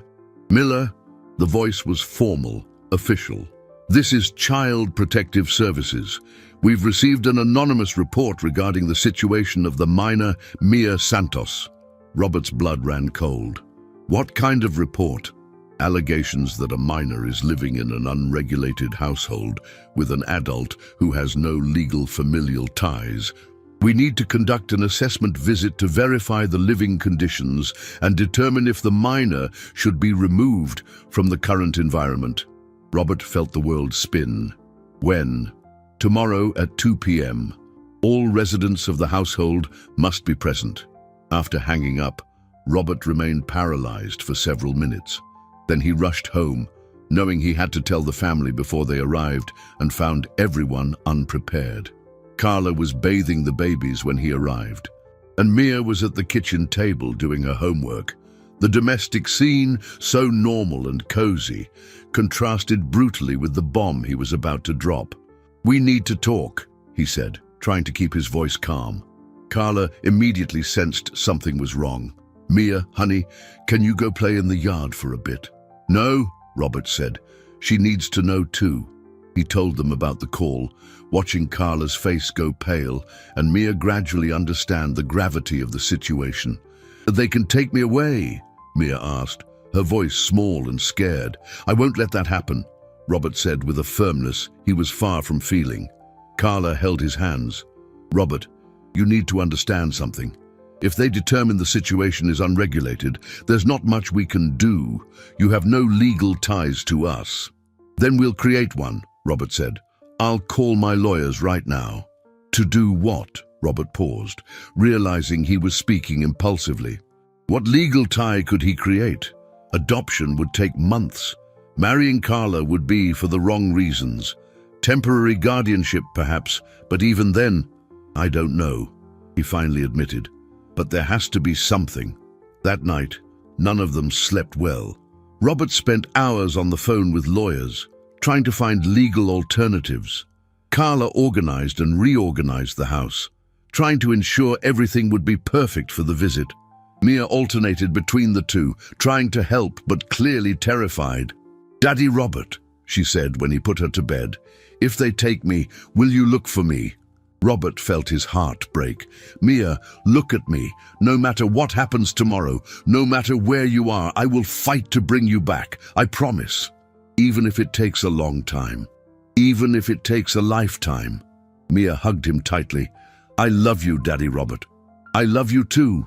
Miller, the voice was formal, official. This is Child Protective Services. We've received an anonymous report regarding the situation of the minor Mia Santos. Robert's blood ran cold. What kind of report? Allegations that a minor is living in an unregulated household with an adult who has no legal familial ties. We need to conduct an assessment visit to verify the living conditions and determine if the minor should be removed from the current environment. Robert felt the world spin. When? Tomorrow at 2 p.m. All residents of the household must be present. After hanging up, Robert remained paralyzed for several minutes. Then he rushed home, knowing he had to tell the family before they arrived, and found everyone unprepared. Carla was bathing the babies when he arrived, and Mia was at the kitchen table doing her homework. The domestic scene, so normal and cozy, contrasted brutally with the bomb he was about to drop. We need to talk, he said, trying to keep his voice calm. Carla immediately sensed something was wrong. Mia, honey, can you go play in the yard for a bit? No, Robert said. She needs to know too. He told them about the call, watching Carla's face go pale and Mia gradually understand the gravity of the situation. They can take me away, Mia asked, her voice small and scared. I won't let that happen, Robert said with a firmness he was far from feeling. Carla held his hands. Robert, you need to understand something. If they determine the situation is unregulated, there's not much we can do. You have no legal ties to us. Then we'll create one, Robert said. I'll call my lawyers right now. To do what? Robert paused, realizing he was speaking impulsively. What legal tie could he create? Adoption would take months. Marrying Carla would be for the wrong reasons. Temporary guardianship, perhaps, but even then, I don't know, he finally admitted. But there has to be something. That night, none of them slept well. Robert spent hours on the phone with lawyers, trying to find legal alternatives. Carla organized and reorganized the house, trying to ensure everything would be perfect for the visit. Mia alternated between the two, trying to help but clearly terrified. Daddy Robert, she said when he put her to bed, if they take me, will you look for me? Robert felt his heart break. Mia, look at me. No matter what happens tomorrow, no matter where you are, I will fight to bring you back. I promise. Even if it takes a long time. Even if it takes a lifetime. Mia hugged him tightly. I love you, Daddy Robert. I love you too,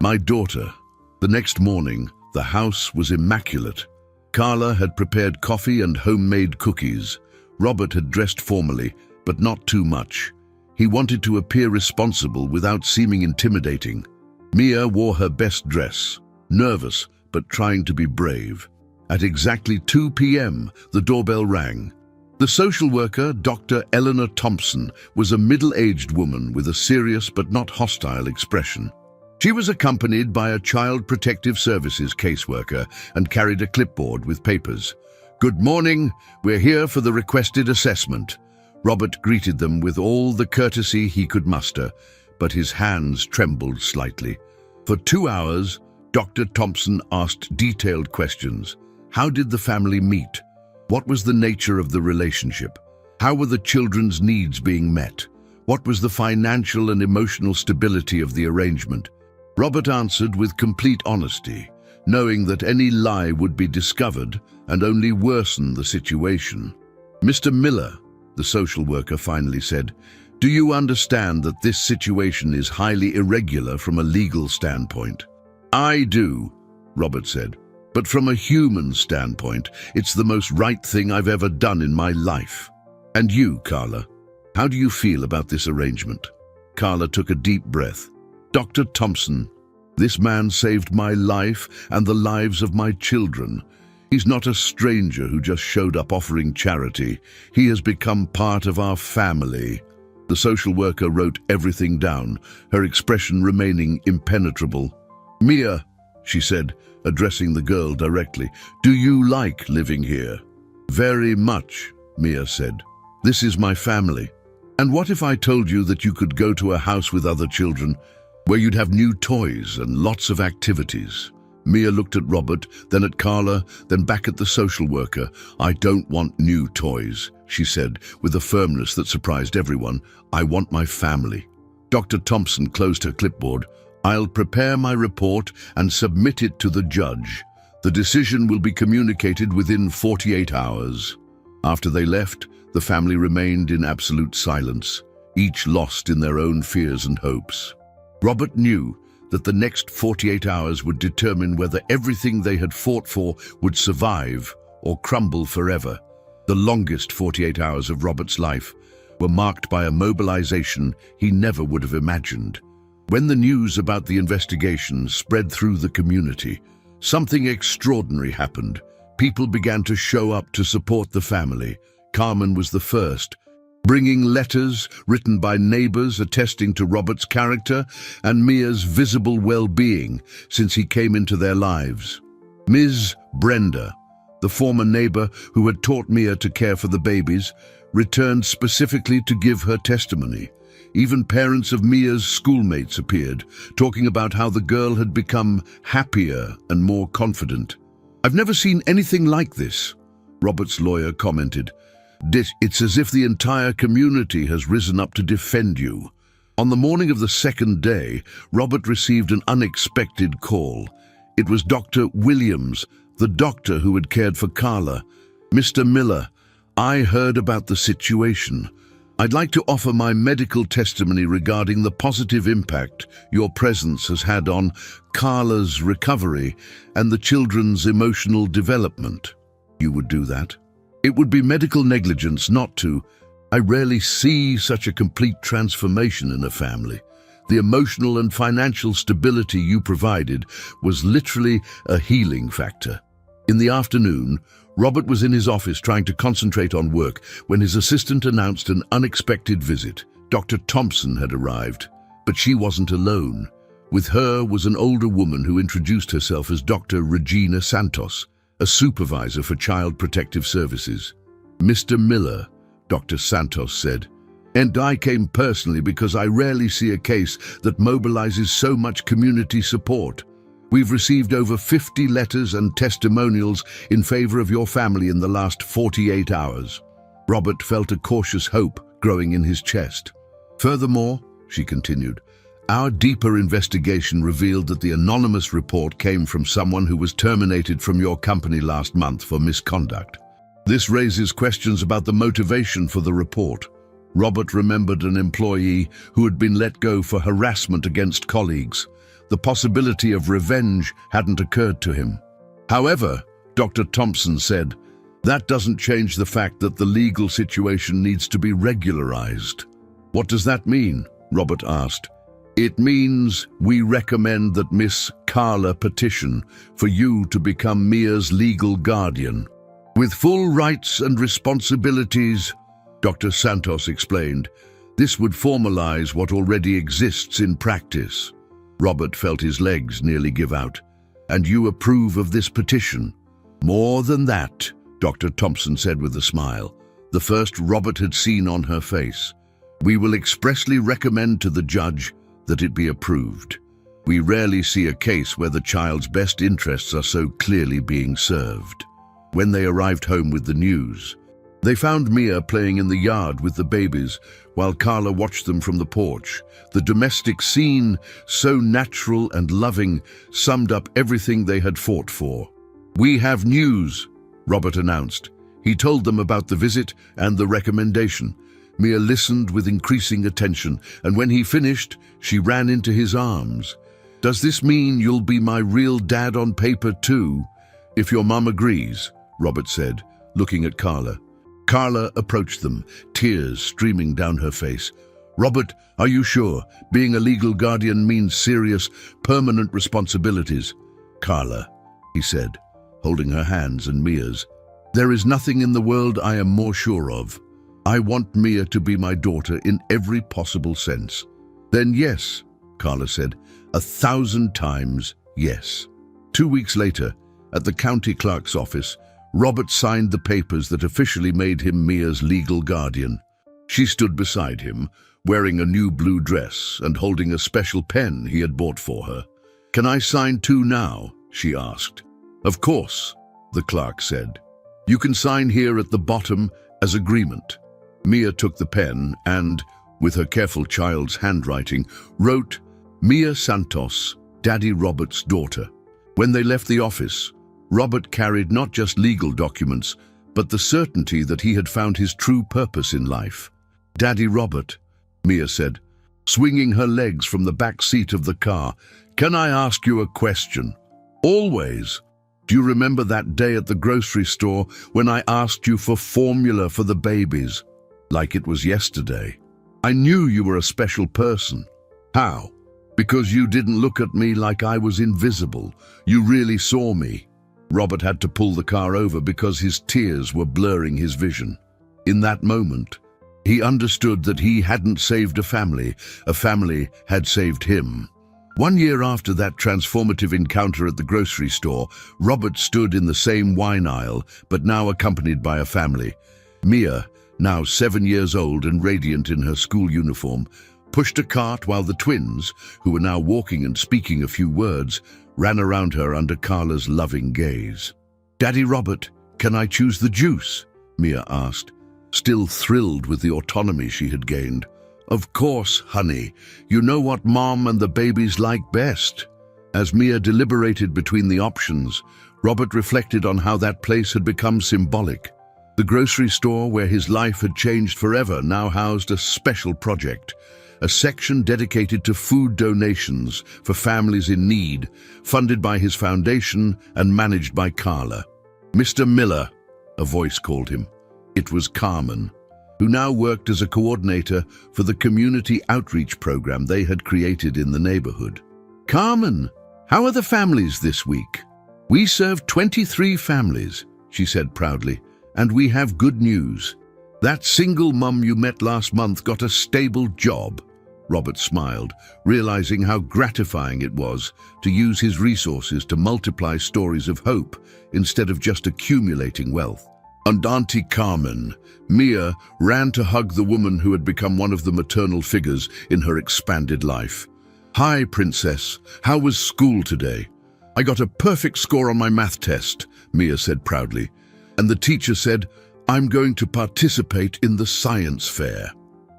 my daughter. The next morning, the house was immaculate. Carla had prepared coffee and homemade cookies. Robert had dressed formally, but not too much. He wanted to appear responsible without seeming intimidating. Mia wore her best dress, nervous but trying to be brave. At exactly 2 p.m., the doorbell rang. The social worker, Dr. Eleanor Thompson, was a middle-aged woman with a serious but not hostile expression. She was accompanied by a Child Protective Services caseworker and carried a clipboard with papers. "Good morning, we're here for the requested assessment." Robert greeted them with all the courtesy he could muster, but his hands trembled slightly. For 2 hours, Dr. Thompson asked detailed questions. How did the family meet? What was the nature of the relationship? How were the children's needs being met? What was the financial and emotional stability of the arrangement? Robert answered with complete honesty, knowing that any lie would be discovered and only worsen the situation. "Mr. Miller," the social worker finally said, "do you understand that this situation is highly irregular from a legal standpoint?" "I do," Robert said. "But from a human standpoint, it's the most right thing I've ever done in my life." "And you, Carla, how do you feel about this arrangement?" Carla took a deep breath. "Dr. Thompson, this man saved my life and the lives of my children. He's not a stranger who just showed up offering charity. He has become part of our family." The social worker wrote everything down, her expression remaining impenetrable. "Mia," she said, addressing the girl directly, "do you like living here?" "Very much," Mia said. "This is my family. And what if I told you that you could go to a house with other children, where you'd have new toys and lots of activities?" Mia looked at Robert, then at Carla, then back at the social worker. "I don't want new toys," she said, with a firmness that surprised everyone. "I want my family." Dr. Thompson closed her clipboard. "I'll prepare my report and submit it to the judge. The decision will be communicated within 48 hours. After they left, the family remained in absolute silence, each lost in their own fears and hopes. Robert knew that the next 48 hours would determine whether everything they had fought for would survive or crumble forever. The longest 48 hours of Robert's life were marked by a mobilization he never would have imagined. When the news about the investigation spread through the community, something extraordinary happened. People began to show up to support the family. Carmen was the first, bringing letters written by neighbors attesting to Robert's character and Mia's visible well-being since he came into their lives. Ms. Brenda, the former neighbor who had taught Mia to care for the babies, returned specifically to give her testimony. Even parents of Mia's schoolmates appeared, talking about how the girl had become happier and more confident. "I've never seen anything like this," Robert's lawyer commented. "It's as if the entire community has risen up to defend you." On the morning of the second day, Robert received an unexpected call. It was Dr. Williams, the doctor who had cared for Carla. "Mr. Miller, I heard about the situation. I'd like to offer my medical testimony regarding the positive impact your presence has had on Carla's recovery and the children's emotional development." "You would do that?" "It would be medical negligence not to. I rarely see such a complete transformation in a family. The emotional and financial stability you provided was literally a healing factor." In the afternoon, Robert was in his office trying to concentrate on work when his assistant announced an unexpected visit. Dr. Thompson had arrived, but she wasn't alone. With her was an older woman who introduced herself as Dr. Regina Santos, a supervisor for Child Protective Services. "Mr. Miller," Dr. Santos said, "and I came personally because I rarely see a case that mobilizes so much community support. We've received over 50 letters and testimonials in favor of your family in the last 48 hours. Robert felt a cautious hope growing in his chest. "Furthermore," she continued, "our deeper investigation revealed that the anonymous report came from someone who was terminated from your company last month for misconduct. This raises questions about the motivation for the report." Robert remembered an employee who had been let go for harassment against colleagues. The possibility of revenge hadn't occurred to him. "However," Dr. Thompson said, That doesn't change the fact that the legal situation needs to be regularized. What does that mean? Robert asked. It means we recommend that Miss Carla petition for you to become Mia's legal guardian. With full rights and responsibilities, Dr. Santos explained. This would formalize what already exists in practice. Robert felt his legs nearly give out. And you approve of this petition? More than that, Dr. Thompson said with a smile, the first Robert had seen on her face. We will expressly recommend to the judge that it be approved. We rarely see a case where the child's best interests are so clearly being served. When they arrived home with the news, they found Mia playing in the yard with the babies while Carla watched them from the porch. The domestic scene, so natural and loving, summed up everything they had fought for. We have news, Robert announced. He told them about the visit and the recommendation. Mia listened with increasing attention, and when he finished, she ran into his arms. Does this mean you'll be my real dad on paper too? If your mum agrees, Robert said, looking at Carla. Carla approached them, tears streaming down her face. Robert, are you sure? Being a legal guardian means serious, permanent responsibilities. Carla, he said, holding her hands and Mia's. There is nothing in the world I am more sure of. I want Mia to be my daughter in every possible sense. Then yes, Carla said, 1,000 times yes. 2 weeks later, at the county clerk's office, Robert signed the papers that officially made him Mia's legal guardian. She stood beside him, wearing a new blue dress and holding a special pen he had bought for her. Can I sign too now? She asked. Of course, the clerk said. You can sign here at the bottom as agreement. Mia took the pen and, with her careful child's handwriting, wrote, Mia Santos, Daddy Robert's daughter. When they left the office, Robert carried not just legal documents, but the certainty that he had found his true purpose in life. Daddy Robert, Mia said, swinging her legs from the back seat of the car, can I ask you a question? Always. Do you remember that day at the grocery store when I asked you for formula for the babies? Like it was yesterday. I knew you were a special person. How? Because you didn't look at me like I was invisible. You really saw me. Robert had to pull the car over because his tears were blurring his vision. In that moment, he understood that he hadn't saved a family had saved him. 1 year after that transformative encounter at the grocery store, Robert stood in the same wine aisle, but now accompanied by a family. Mia, now 7 years old and radiant in her school uniform, pushed a cart while the twins, who were now walking and speaking a few words, ran around her under Carla's loving gaze. Daddy Robert, can I choose the juice? Mia asked, still thrilled with the autonomy she had gained. Of course, honey. You know what Mom and the babies like best. As Mia deliberated between the options, Robert reflected on how that place had become symbolic. The grocery store where his life had changed forever now housed a special project, a section dedicated to food donations for families in need, funded by his foundation and managed by Carla. Mr. Miller, a voice called him. It was Carmen, who now worked as a coordinator for the community outreach program they had created in the neighborhood. Carmen, how are the families this week? We served 23 families, she said proudly, and we have good news. That single mum you met last month got a stable job. Robert smiled, realizing how gratifying it was to use his resources to multiply stories of hope instead of just accumulating wealth. And Auntie Carmen, Mia, ran to hug the woman who had become one of the maternal figures in her expanded life. Hi, Princess. How was school today? I got a perfect score on my math test, Mia said proudly. And the teacher said, I'm going to participate in the science fair.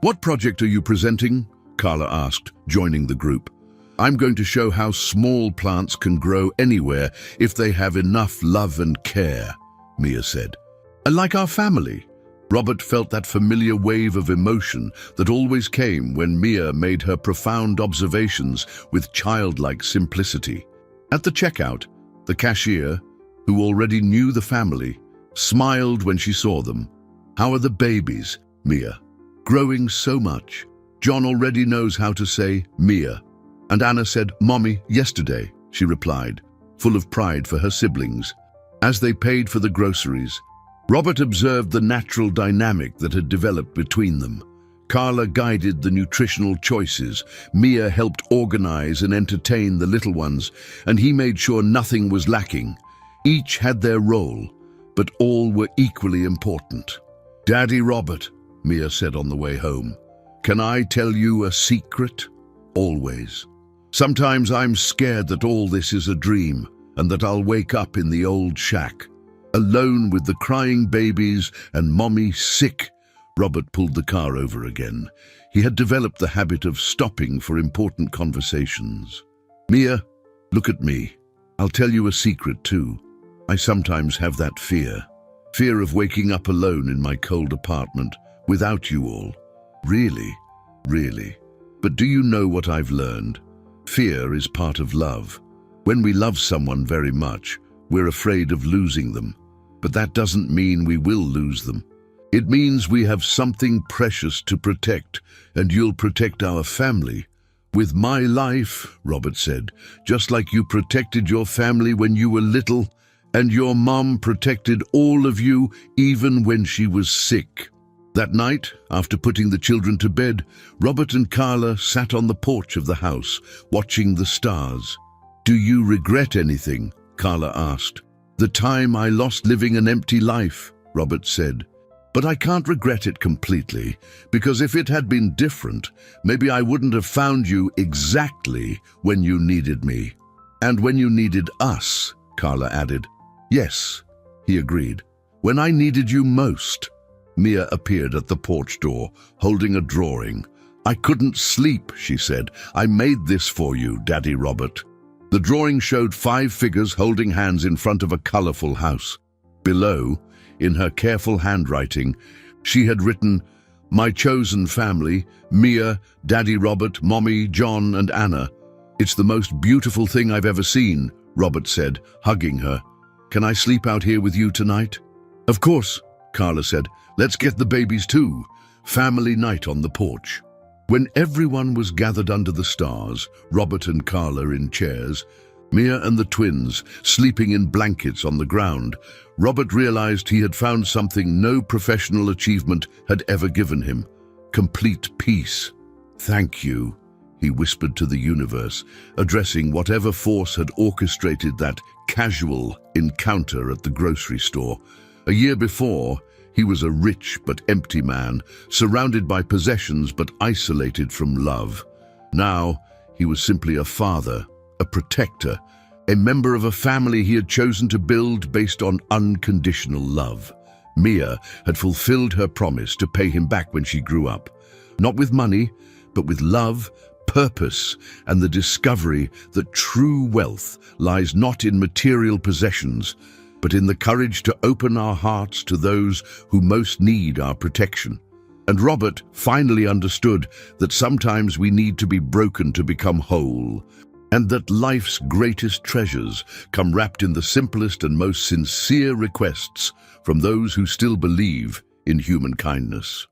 What project are you presenting? Carla asked, joining the group. I'm going to show how small plants can grow anywhere if they have enough love and care, Mia said. And like our family, Robert felt that familiar wave of emotion that always came when Mia made her profound observations with childlike simplicity. At the checkout, the cashier, who already knew the family, smiled when she saw them. "How are the babies, Mia?" "Growing so much. John already knows how to say Mia." And Anna said, "Mommy, yesterday," she replied, full of pride for her siblings. As they paid for the groceries, Robert observed the natural dynamic that had developed between them. Carla guided the nutritional choices, Mia helped organize and entertain the little ones, and he made sure nothing was lacking. Each had their role, but all were equally important. "Daddy Robert," Mia said on the way home, "can I tell you a secret?" "Always. Sometimes I'm scared that all this is a dream, and that I'll wake up in the old shack, alone with the crying babies and Mommy sick." Robert pulled the car over again. He had developed the habit of stopping for important conversations. "Mia, look at me. I'll tell you a secret too. I sometimes have that fear. Fear of waking up alone in my cold apartment, without you all. Really, really. But do you know what I've learned? Fear is part of love. When we love someone very much, we're afraid of losing them. But that doesn't mean we will lose them. It means we have something precious to protect, and you'll protect our family. With my life," Robert said, "just like you protected your family when you were little, and your mom protected all of you even when she was sick." That night, after putting the children to bed, Robert and Carla sat on the porch of the house, watching the stars. "Do you regret anything?" Carla asked. "The time I lost living an empty life," Robert said. "But I can't regret it completely, because if it had been different, maybe I wouldn't have found you exactly when you needed me." "And when you needed us," Carla added. "Yes," he agreed. "When I needed you most." Mia appeared at the porch door, holding a drawing. "I couldn't sleep," she said. "I made this for you, Daddy Robert." The drawing showed 5 figures holding hands in front of a colorful house. Below, in her careful handwriting, she had written, "My chosen family, Mia, Daddy Robert, Mommy, John, and Anna." "It's the most beautiful thing I've ever seen," Robert said, hugging her. "Can I sleep out here with you tonight?" "Of course," Carla said. "Let's get the babies too." Family night on the porch. When everyone was gathered under the stars, Robert and Carla in chairs, Mia and the twins sleeping in blankets on the ground, Robert realized he had found something no professional achievement had ever given him: complete peace. "Thank you," he whispered to the universe, addressing whatever force had orchestrated that casual encounter at the grocery store. A year before, he was a rich but empty man, surrounded by possessions but isolated from love. Now, he was simply a father, a protector, a member of a family he had chosen to build based on unconditional love. Mia had fulfilled her promise to pay him back when she grew up, not with money, but with love, purpose, and the discovery that true wealth lies not in material possessions, but in the courage to open our hearts to those who most need our protection. And Robert finally understood that sometimes we need to be broken to become whole, and that life's greatest treasures come wrapped in the simplest and most sincere requests from those who still believe in human kindness.